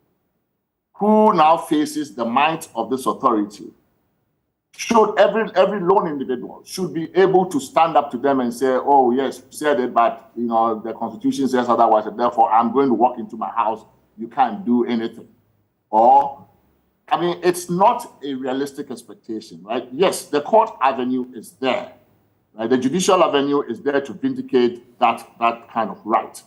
who now faces the might of this authority should, every lone individual should be able to stand up to them and say, oh yes, you said it, but the Constitution says otherwise, and therefore I'm going to walk into my house, you can't do anything. Or, I mean, it's not a realistic expectation, right? Yes, the court avenue is there, right? The judicial avenue is there to vindicate that kind of right.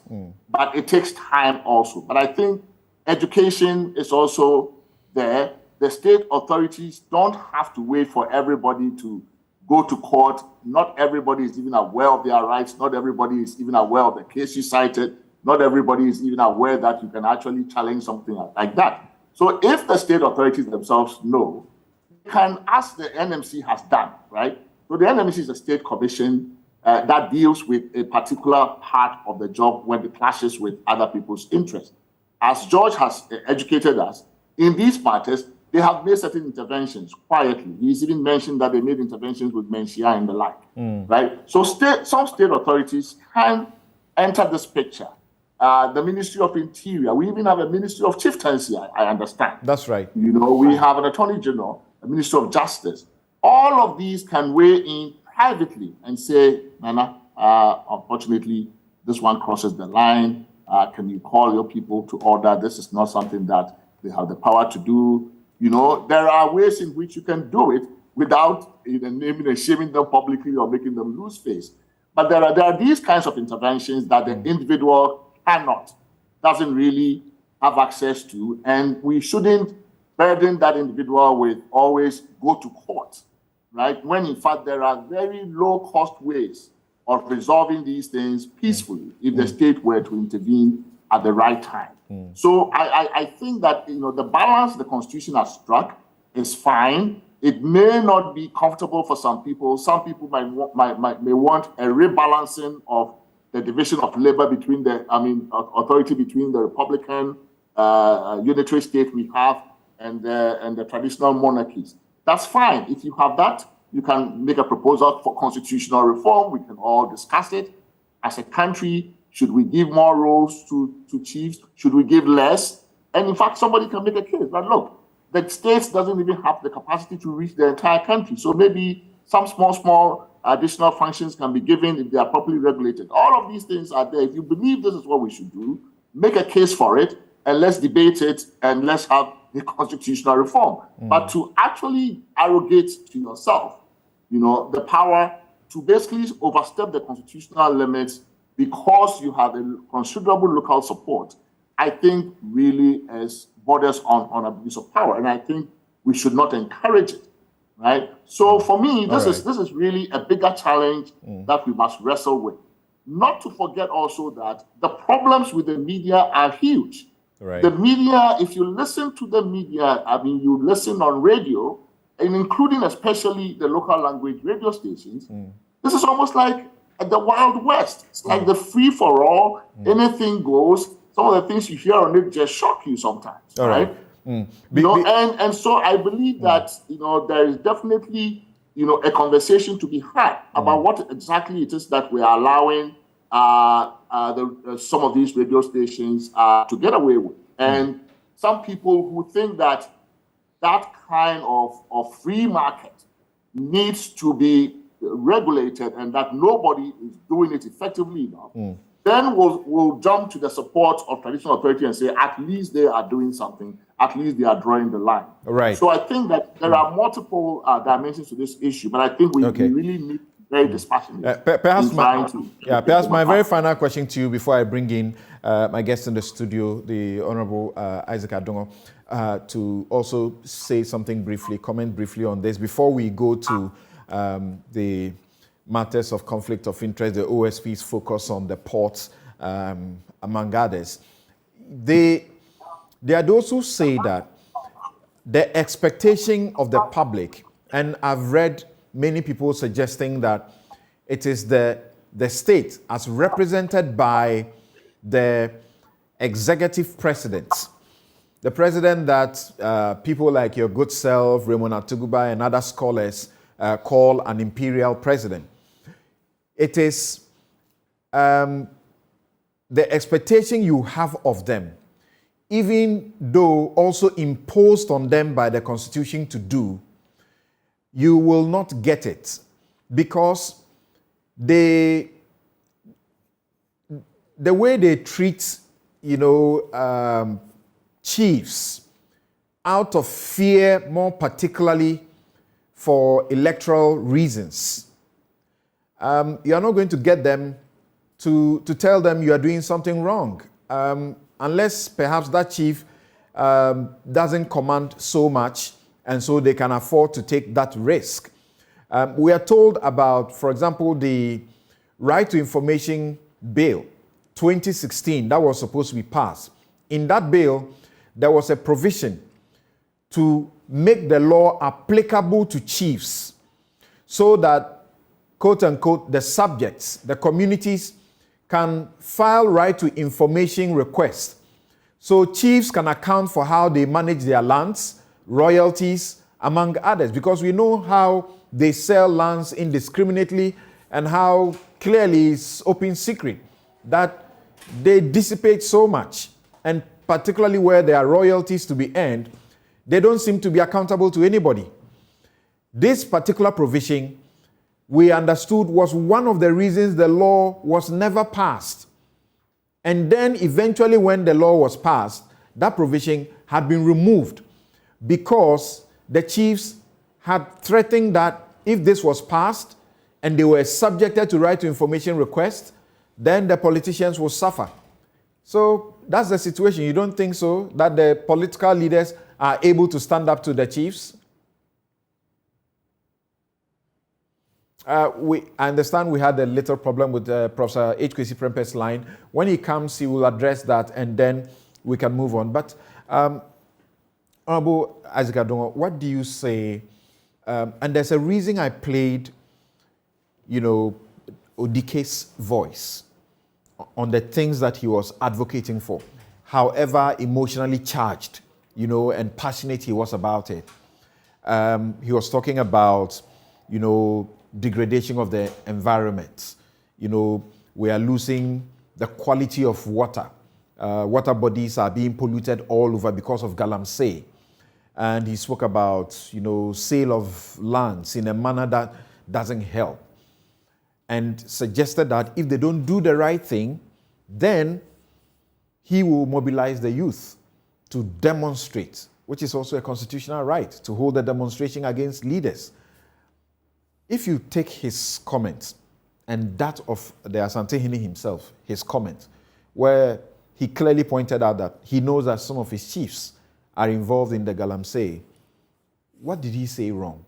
But it takes time also. But I think education is also there. The state authorities don't have to wait for everybody to go to court. Not everybody is even aware of their rights. Not everybody is even aware of the case you cited. Not everybody is even aware that you can actually challenge something like that. So if the state authorities themselves know, they can, as the NMC has done, right? So the NMC is a state commission that deals with a particular part of the job when it clashes with other people's interests. As George has educated us, in these matters, they have made certain interventions quietly. He's even mentioned that they made interventions with Menchia and the like, right? So some state authorities can enter this picture. The Ministry of Interior, we even have a Ministry of Chieftaincy, I understand. That's right. We have an Attorney General, a Ministry of Justice. All of these can weigh in privately and say, Nana, unfortunately, this one crosses the line. Can you call your people to order? This is not something that they have the power to do. There are ways in which you can do it without naming and shaming them publicly or making them lose face. But there are these kinds of interventions that the individual doesn't really have access to, and we shouldn't burden that individual with always go to court, right? When in fact there are very low-cost ways of resolving these things peacefully if the state were to intervene at the right time. So I think that the balance the Constitution has struck is fine. It may not be comfortable for some people. Some people may want a rebalancing of the division of labor between authority between the Republican unitary state we have and the traditional monarchies. That's fine. If you have that, you can make a proposal for constitutional reform. We can all discuss it. As a country, should we give more roles to chiefs? Should we give less? And in fact, somebody can make a case that, look, the states doesn't even have the capacity to reach the entire country. So maybe some small additional functions can be given if they are properly regulated. All of these things are there. If you believe this is what we should do, make a case for it, and let's debate it, and let's have a constitutional reform. But to actually arrogate to yourself, the power to basically overstep the constitutional limits because you have a considerable local support, I think really borders on abuse of power. And I think we should not encourage it. Right. So for me, this is really a bigger challenge that we must wrestle with. Not to forget also that the problems with the media are huge. Right. The media, if you listen to the media, you listen on radio, and including especially the local language radio stations, this is almost like the Wild West. It's like the free for all, anything goes. Some of the things you hear on it just shock you sometimes. Right. And so I believe that there is definitely a conversation to be had about what exactly it is that we are allowing some of these radio stations to get away with. And some people who think that kind of free market needs to be regulated and that nobody is doing it effectively enough, then we'll jump to the support of traditional authority and say, at least they are doing something, at least they are drawing the line. Right. So I think that there are multiple dimensions to this issue, but I think we really need very dispassionate. Perhaps my very final question to you before I bring in my guest in the studio, the Honorable Isaac Adongo, to also say something briefly, comment briefly on this before we go to the matters of conflict of interest, the OSP's focus on the ports, among others. There are those who say that the expectation of the public, and I've read many people suggesting that it is the state as represented by the executive president, the president that people like your good self, Raymond Atuguba, and other scholars call an imperial president. It is the expectation you have of them, even though also imposed on them by the Constitution to do, you will not get it, because the way they treat, chiefs out of fear, more particularly for electoral reasons, you are not going to get them to tell them you are doing something wrong, unless perhaps that chief doesn't command so much, and so they can afford to take that risk. We are told about, for example, the Right to Information Bill 2016 that was supposed to be passed. In that bill, there was a provision to make the law applicable to chiefs so that, quote unquote, the subjects, the communities can file right to information requests. So chiefs can account for how they manage their lands, royalties, among others, because we know how they sell lands indiscriminately and how clearly it's open secret that they dissipate so much, and particularly where there are royalties to be earned, they don't seem to be accountable to anybody. This particular provision, we understood, was one of the reasons the law was never passed. And then eventually when the law was passed, that provision had been removed because the chiefs had threatened that if this was passed and they were subjected to right to information requests, then the politicians will suffer. So that's the situation. You don't think so, that the political leaders are able to stand up to the chiefs? I understand we had a little problem with Professor H. Kwesi Prempeh's line. When he comes, he will address that, and then we can move on. But Honorable Isaac Adongo, what do you say? And there's a reason I played, Odike's voice on the things that he was advocating for, however emotionally charged, and passionate he was about it. He was talking about, degradation of the environment. We are losing the quality of water. Water bodies are being polluted all over because of galamsey. And he spoke about, sale of lands in a manner that doesn't help. And suggested that if they don't do the right thing, then he will mobilize the youth to demonstrate, which is also a constitutional right, to hold a demonstration against leaders. If you take his comment and that of the Asantehene himself, his comment, where he clearly pointed out that he knows that some of his chiefs are involved in the galamsey, what did he say wrong?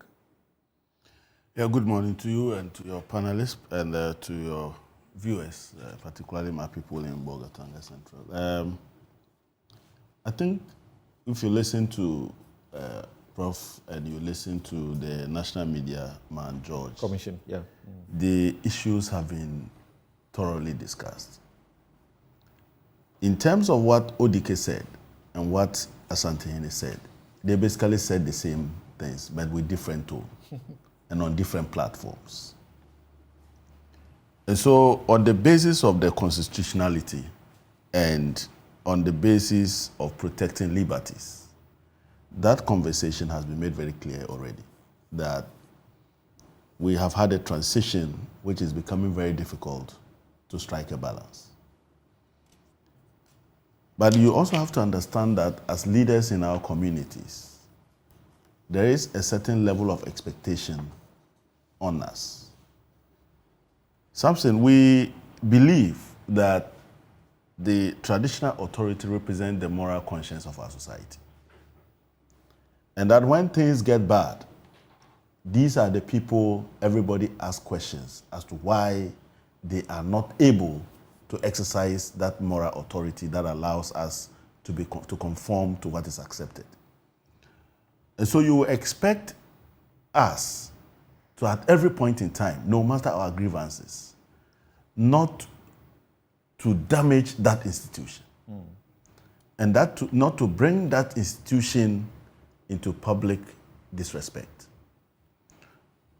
Yeah, good morning to you and to your panelists and to your viewers, particularly my people in Bogota and the Central. I think if you listen to Prof. and you listen to the national media man, George, Commission, yeah. The issues have been thoroughly discussed. In terms of what Odike said and what Asantehene said, they basically said the same things, but with different tone and on different platforms. And so on the basis of the constitutionality and on the basis of protecting liberties, that conversation has been made very clear already, that we have had a transition which is becoming very difficult to strike a balance. But you also have to understand that as leaders in our communities, there is a certain level of expectation on us. Samson, we believe that the traditional authority represents the moral conscience of our society. And that when things get bad, these are the people everybody asks questions as to why they are not able to exercise that moral authority that allows us to conform to what is accepted. And so you expect us to, at every point in time, no matter our grievances, not to damage that institution. And that not to bring that institution into public disrespect.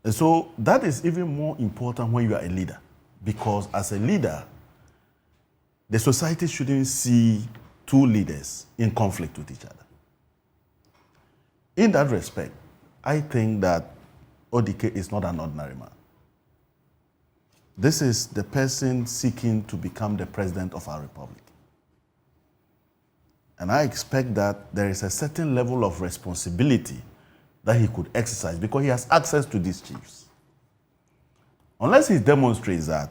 And so that is even more important when you are a leader, because as a leader, the society shouldn't see two leaders in conflict with each other. In that respect, I think that Odike is not an ordinary man. This is the person seeking to become the president of our republic. And I expect that there is a certain level of responsibility that he could exercise because he has access to these chiefs. Unless he demonstrates that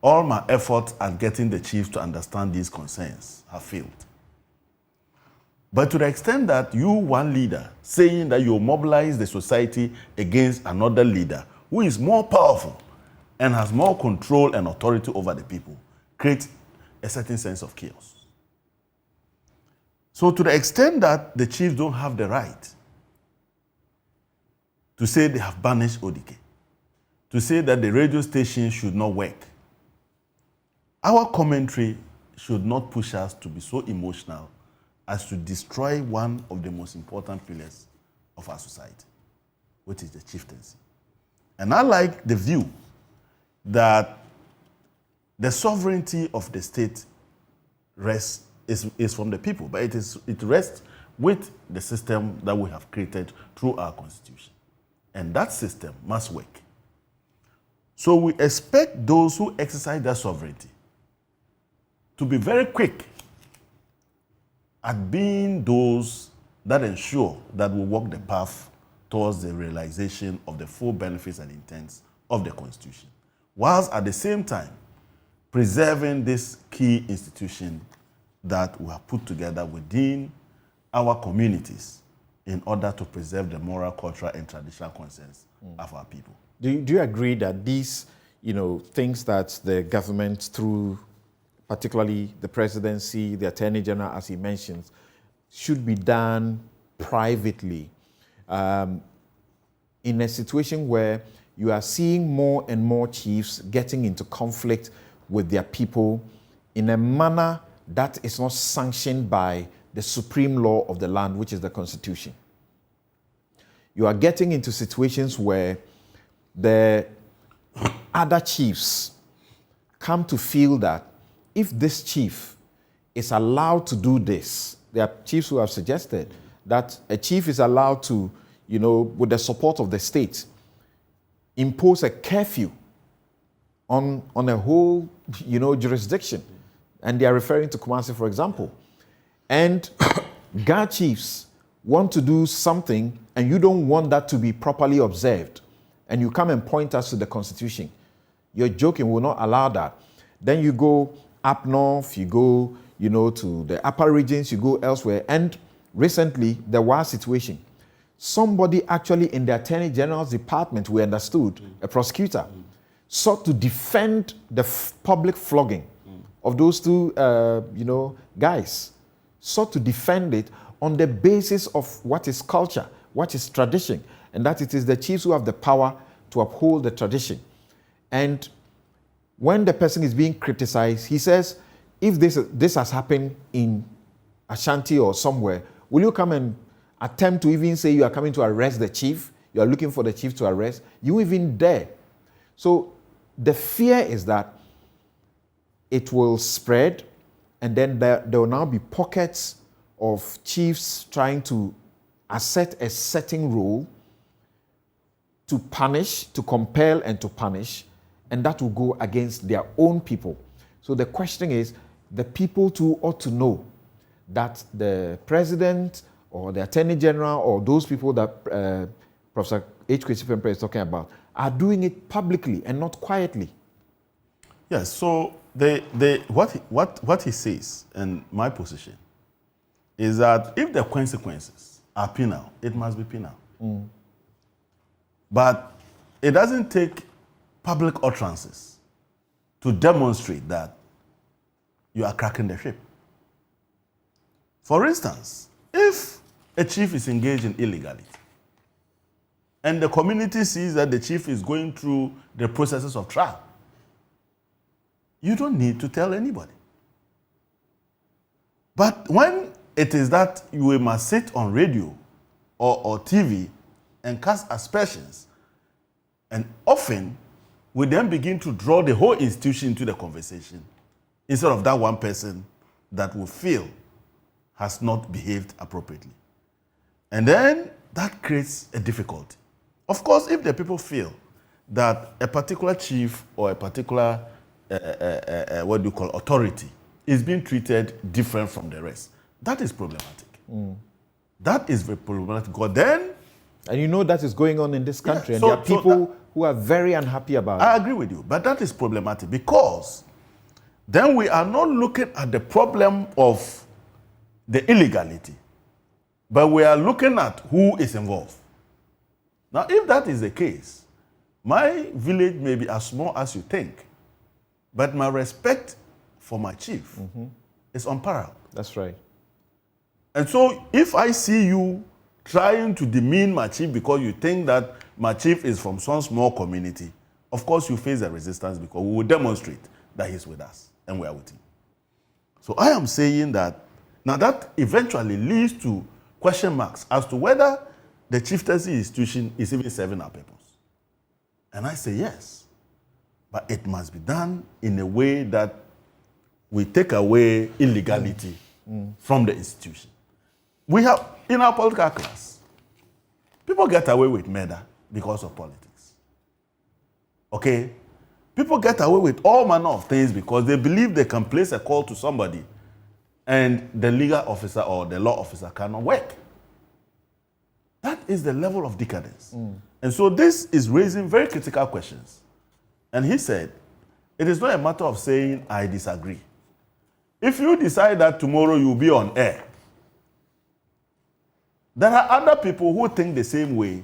all my efforts at getting the chiefs to understand these concerns have failed. But to the extent that you, one leader, saying that you mobilize the society against another leader who is more powerful and has more control and authority over the people, creates a certain sense of chaos. So to the extent that the chiefs don't have the right to say they have banished Odike, to say that the radio station should not work, our commentary should not push us to be so emotional as to destroy one of the most important pillars of our society, which is the chieftaincy. And I like the view that the sovereignty of the state is from the people, but it rests with the system that we have created through our constitution. And that system must work. So we expect those who exercise that sovereignty to be very quick at being those that ensure that we walk the path towards the realization of the full benefits and intents of the Constitution, whilst at the same time preserving this key institution that we have put together within our communities in order to preserve the moral, cultural, and traditional concerns of our people. Do you agree that these, things that the government, through particularly the presidency, the attorney general, as he mentions, should be done privately, in a situation where you are seeing more and more chiefs getting into conflict with their people in a manner that is not sanctioned by the supreme law of the land, which is the Constitution? You are getting into situations where the other chiefs come to feel that if this chief is allowed to do this, there are chiefs who have suggested that a chief is allowed to, with the support of the state, impose a curfew on a whole, jurisdiction. And they are referring to Kumasi, for example. And guard chiefs want to do something and you don't want that to be properly observed. And you come and point us to the Constitution. You're joking, we'll not allow that. Then you go up north, you go, to the upper regions, you go elsewhere. And recently, there was a situation. Somebody actually in the Attorney General's department, we understood, a prosecutor, sought to defend the public flogging of those two, guys. Sought to defend it on the basis of what is culture, what is tradition, and that it is the chiefs who have the power to uphold the tradition. And when the person is being criticized, he says, if this has happened in Ashanti or somewhere, will you come and attempt to even say you are coming to arrest the chief? You are looking for the chief to arrest? You even dare. So the fear is that it will spread, and then there will now be pockets of chiefs trying to assert a certain role to punish, to compel and to punish, and that will go against their own people. So the question is, the people too ought to know that the president or the attorney general or those people that Professor H. Kwesi Pempe is talking about are doing it publicly and not quietly. Yes, so what he says, and my position, is that if the consequences are penal, it must be penal. But it doesn't take public utterances to demonstrate that you are cracking the whip. For instance, if a chief is engaged in illegality, and the community sees that the chief is going through the processes of trial, you don't need to tell anybody. But when it is that you must sit on radio or TV and cast aspersions, and often we then begin to draw the whole institution into the conversation instead of that one person that we feel has not behaved appropriately. And then that creates a difficulty. Of course, if the people feel that a particular chief or a particular authority is being treated different from the rest, that is problematic. That is very problematic. Because then, and you know that is going on in this country, and so- there are so people who are very unhappy about I it. agree with you, but that is problematic because then we are not looking at the problem of the illegality, but we are looking at who is involved. Now, if that is the case, my village may be as small as you think, but my respect for my chief is unparalleled. That's right. And so if I see you trying to demean my chief because you think that my chief is from some small community, of course you face a resistance because we will demonstrate that he's with us and we are with him. So I am saying that now that eventually leads to question marks as to whether the chieftaincy institution is even serving our purpose. And I say yes, but it must be done in a way that we take away illegality from the institution. We have, in our political class, people get away with murder because of politics. Okay? People get away with all manner of things because they believe they can place a call to somebody and the legal officer or the law officer cannot work. That is the level of decadence. And so this is raising very critical questions. And he said, it is not a matter of saying, I disagree. If you decide that tomorrow you'll be on air, there are other people who think the same way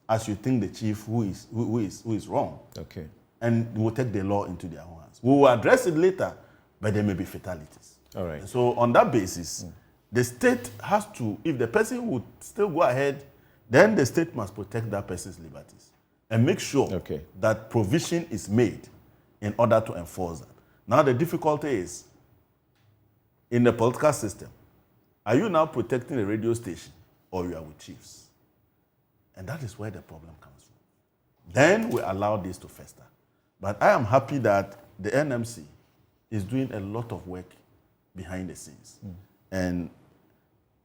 as you think the chief who is wrong. Okay. And will take the law into their own hands. We will address it later, but there may be fatalities. All right. And so on that basis, the state has to, if the person would still go ahead, then the state must protect that person's liberties and make sure that provision is made in order to enforce that. Now the difficulty is, in the political system, are you now protecting a radio station or you are with chiefs? And that is where the problem comes from. Then we allow this to fester. But I am happy that the NMC is doing a lot of work behind the scenes. And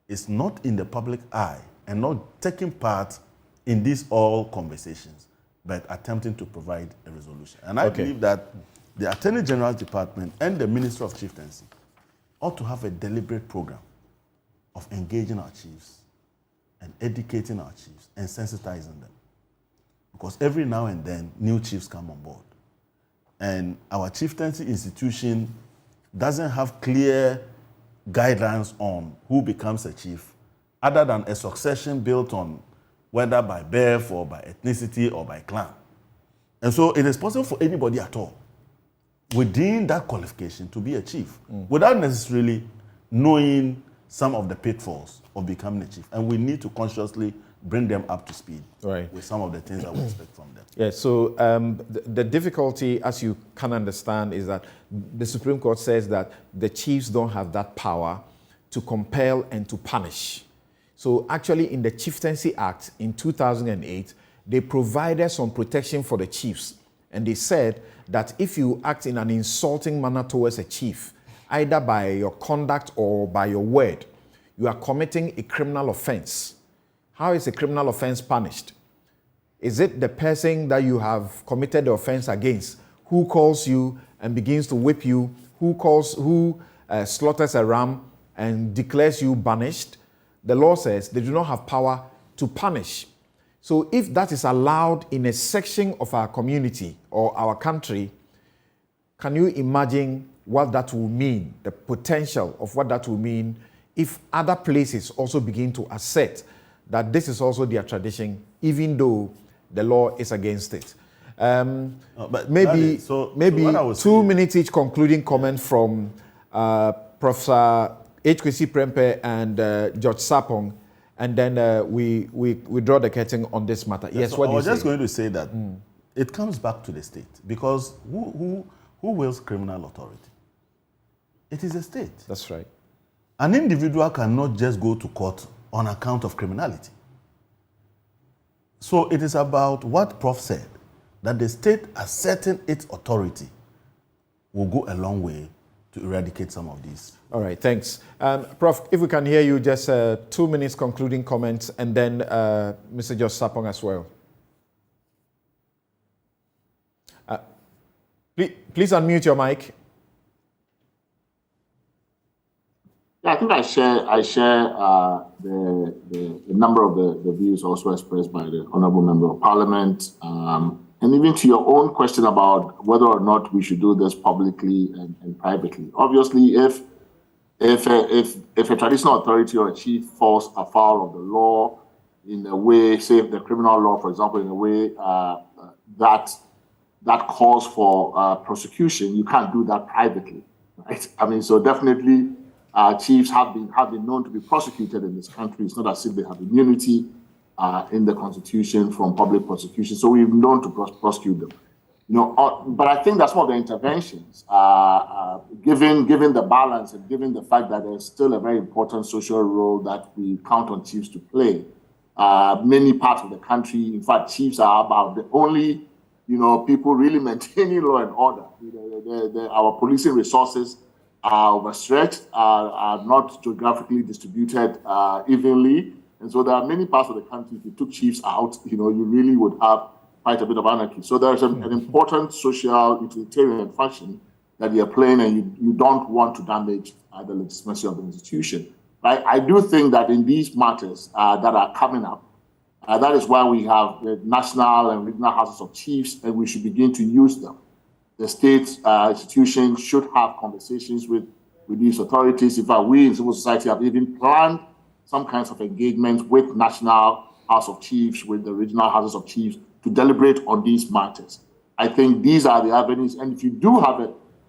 it's not in the public eye and not taking part in these all conversations, but attempting to provide a resolution. And I believe that the Attorney General's Department and the Minister of Chieftaincy ought to have a deliberate program of engaging our chiefs and educating our chiefs and sensitizing them. Because every now and then, new chiefs come on board. And our chieftaincy institution doesn't have clear guidelines on who becomes a chief, other than a succession built on whether by birth or by ethnicity or by clan. And so it is possible for anybody at all within that qualification to be a chief without necessarily knowing some of the pitfalls of becoming a chief. And we need to consciously bring them up to speed with some of the things that we expect from them. Yeah, so the difficulty, as you can understand, is that the Supreme Court says that the chiefs don't have that power to compel and to punish. So actually in the Chieftaincy Act in 2008, they provided some protection for the chiefs. And they said that if you act in an insulting manner towards a chief, either by your conduct or by your word, you are committing a criminal offense. How is a criminal offense punished? Is it the person that you have committed the offense against who calls you and begins to whip you, who slaughters a ram and declares you banished? The law says they do not have power to punish. So if that is allowed in a section of our community or our country, can you imagine what that will mean, the potential of what that will mean if other places also begin to assert that this is also their tradition, even though the law is against it? Maybe 2 minutes each concluding comment from Professor H. Kwesi Prempeh and George Sapong, and then we draw the curtain on this matter. Yes, so what I do you was say? just going to say that it comes back to the state, because who wields criminal authority? It is the state. That's right. An individual cannot just go to court on account of criminality. So it is about what Prof said, that the state asserting its authority will go a long way to eradicate some of these. All right, thanks. Prof, if we can hear you, just 2 minutes concluding comments, and then Mr. Josh Sapong as well. Please unmute your mic. Yeah, I think I share the number of the views also expressed by the Honourable Member of Parliament, and even to your own question about whether or not we should do this publicly and privately. Obviously, if a traditional authority or a chief falls afoul of the law in a way, say the criminal law, for example, in a way that calls for prosecution, you can't do that privately, right? I mean, so definitely. Chiefs have been known to be prosecuted in this country. It's not as if they have immunity in the Constitution from public prosecution. So we've known to prosecute them. But I think that's one of the interventions, given the balance and given the fact that there's still a very important social role that we count on chiefs to play. Many parts of the country, in fact, chiefs are about the only, people really maintaining law and order. Our policing resources are overstretched, are not geographically distributed evenly. And so there are many parts of the country, if you took chiefs out, you really would have quite a bit of anarchy. So there's an important social utilitarian function that you're playing, and you don't want to damage the legitimacy of the institution. I do think that in these matters that are coming up, that is why we have the national and regional houses of chiefs, and we should begin to use them. The state institutions should have conversations with these authorities. In fact, we in civil society have even planned some kinds of engagement with National House of Chiefs, with the regional houses of chiefs, to deliberate on these matters. I think these are the avenues. And if you do have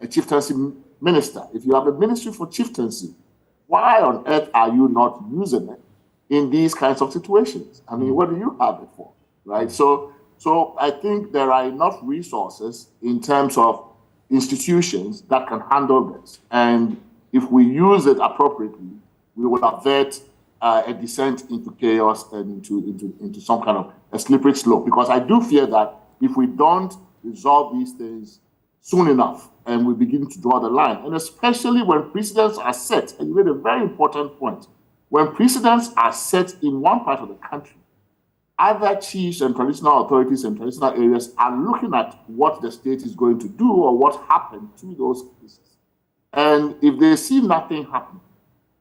a chieftaincy minister, if you have a ministry for chieftaincy, why on earth are you not using it in these kinds of situations? I mean, what do you have it for, right? So I think there are enough resources in terms of institutions that can handle this. And if we use it appropriately, we will avert a descent into chaos and into some kind of a slippery slope. Because I do fear that if we don't resolve these things soon enough and we begin to draw the line, and especially when precedents are set, and you made a very important point, when precedents are set in one part of the country, other chiefs and traditional authorities in traditional areas are looking at what the state is going to do or what happened to those cases. And if they see nothing happen,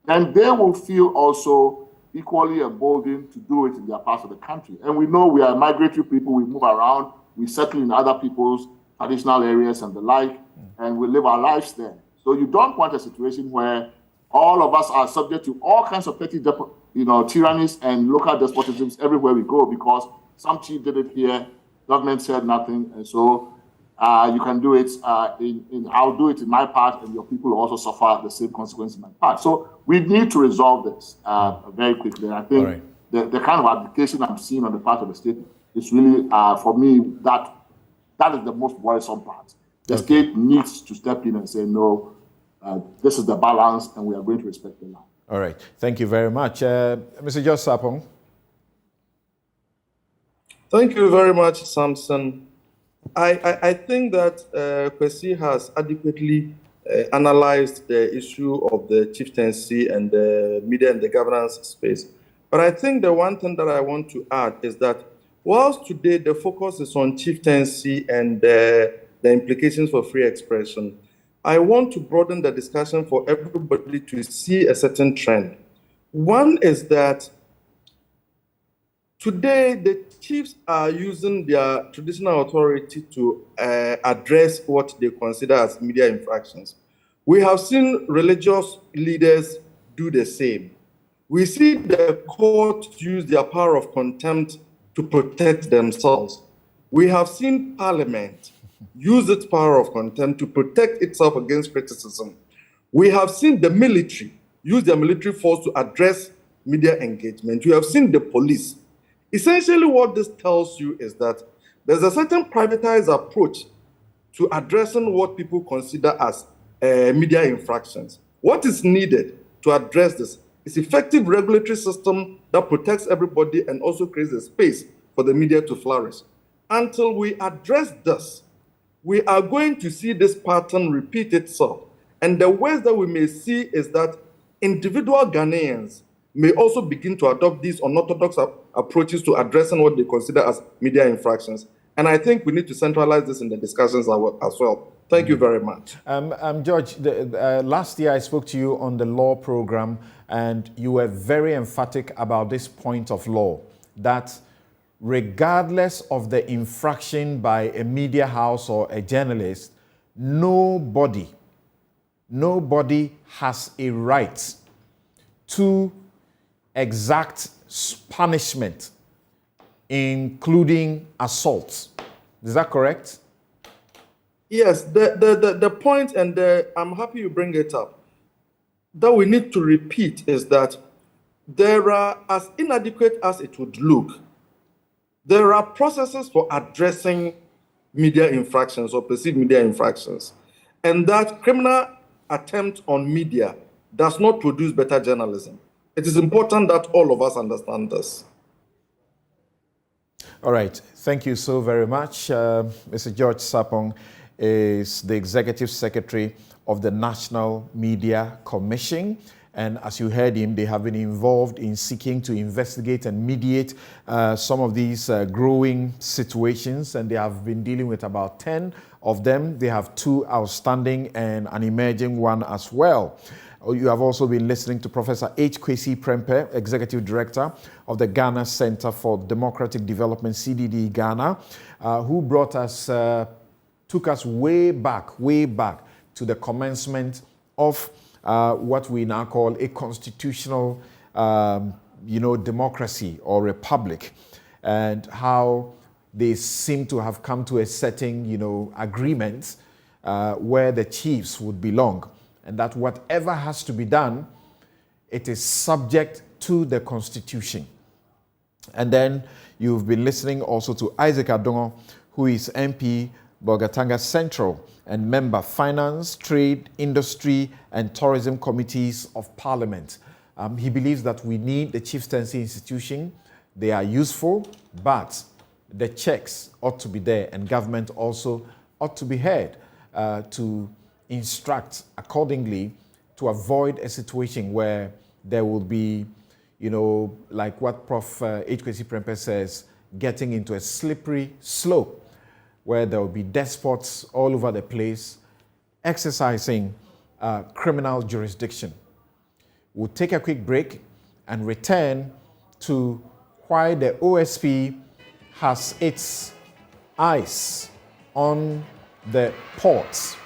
then they will feel also equally emboldened to do it in their parts of the country. And we know we are migratory people, we move around, we settle in other people's traditional areas and the like, and we live our lives there. So you don't want a situation where all of us are subject to all kinds of petty tyrannies and local despotisms everywhere we go, because some chief did it here, government said nothing, and so you can do it I'll do it in my part, and your people will also suffer the same consequence in my part. So we need to resolve this very quickly. I think the kind of application I'm seeing on the part of the state is really, for me, that is the most worrisome part. The state needs to step in and say, no, this is the balance, and we are going to respect the law. All right. Thank you very much. Mr. Josh Sapong. Thank you very much, Samson. I think that Kwesi has adequately analyzed the issue of the chieftaincy and the media and the governance space. But I think the one thing that I want to add is that whilst today the focus is on chieftaincy and the implications for free expression, I want to broaden the discussion for everybody to see a certain trend. One is that today the chiefs are using their traditional authority to address what they consider as media infractions. We have seen religious leaders do the same. We see the court use their power of contempt to protect themselves. We have seen Parliament use its power of contempt to protect itself against criticism. We have seen the military use their military force to address media engagement. You have seen the police. Essentially, what this tells you is that there's a certain privatized approach to addressing what people consider as media infractions. What is needed to address this is effective regulatory system that protects everybody and also creates a space for the media to flourish. Until we address this, we are going to see this pattern repeat itself. And the ways that we may see is that individual Ghanaians may also begin to adopt these unorthodox approaches to addressing what they consider as media infractions. And I think we need to centralize this in the discussions as well. Thank you very much. George, last year I spoke to you on the law program, and you were very emphatic about this point of law, that regardless of the infraction by a media house or a journalist, nobody has a right to exact punishment, including assault. Is that correct? Yes, the point, and I'm happy you bring it up, that we need to repeat is that there are, as inadequate as it would look, there are processes for addressing media infractions or perceived media infractions, and that criminal attempt on media does not produce better journalism. It is important that all of us understand this. All right. Thank you so very much. Mr. George Sapong is the Executive Secretary of the National Media Commission. And as you heard him, they have been involved in seeking to investigate and mediate some of these growing situations. And they have been dealing with about 10 of them. They have 2 outstanding and an emerging one as well. You have also been listening to Professor H. Kwesi Prempeh, Executive Director of the Ghana Center for Democratic Development, CDD Ghana, who brought us, took us way back to the commencement of what we now call a constitutional, democracy or republic, and how they seem to have come to a certain, agreement where the chiefs would belong, and that whatever has to be done, it is subject to the Constitution. And then you've been listening also to Isaac Adongo, who is MP, Bolgatanga Central, and member Finance, Trade, Industry, and Tourism Committees of Parliament. He believes that we need the chieftaincy institution. They are useful, but the checks ought to be there, and government also ought to be heard to instruct accordingly to avoid a situation where there will be, like what Prof. H. Kwesi Prempeh says, getting into a slippery slope where there will be despots all over the place exercising criminal jurisdiction. We'll take a quick break and return to why the OSP has its eyes on the ports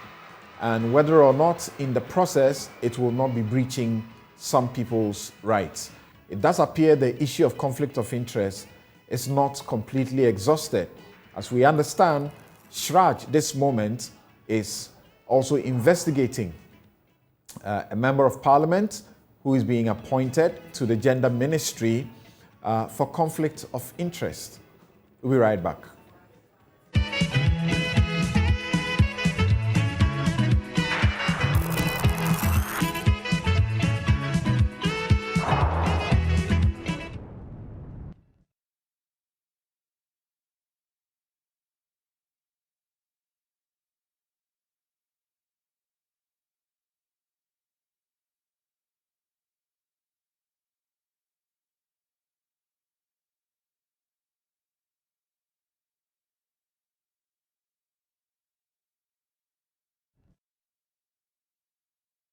and whether or not in the process it will not be breaching some people's rights. It does appear the issue of conflict of interest is not completely exhausted. As we understand, Shraj, this moment, is also investigating a member of parliament who is being appointed to the gender ministry for conflict of interest. We'll be right back.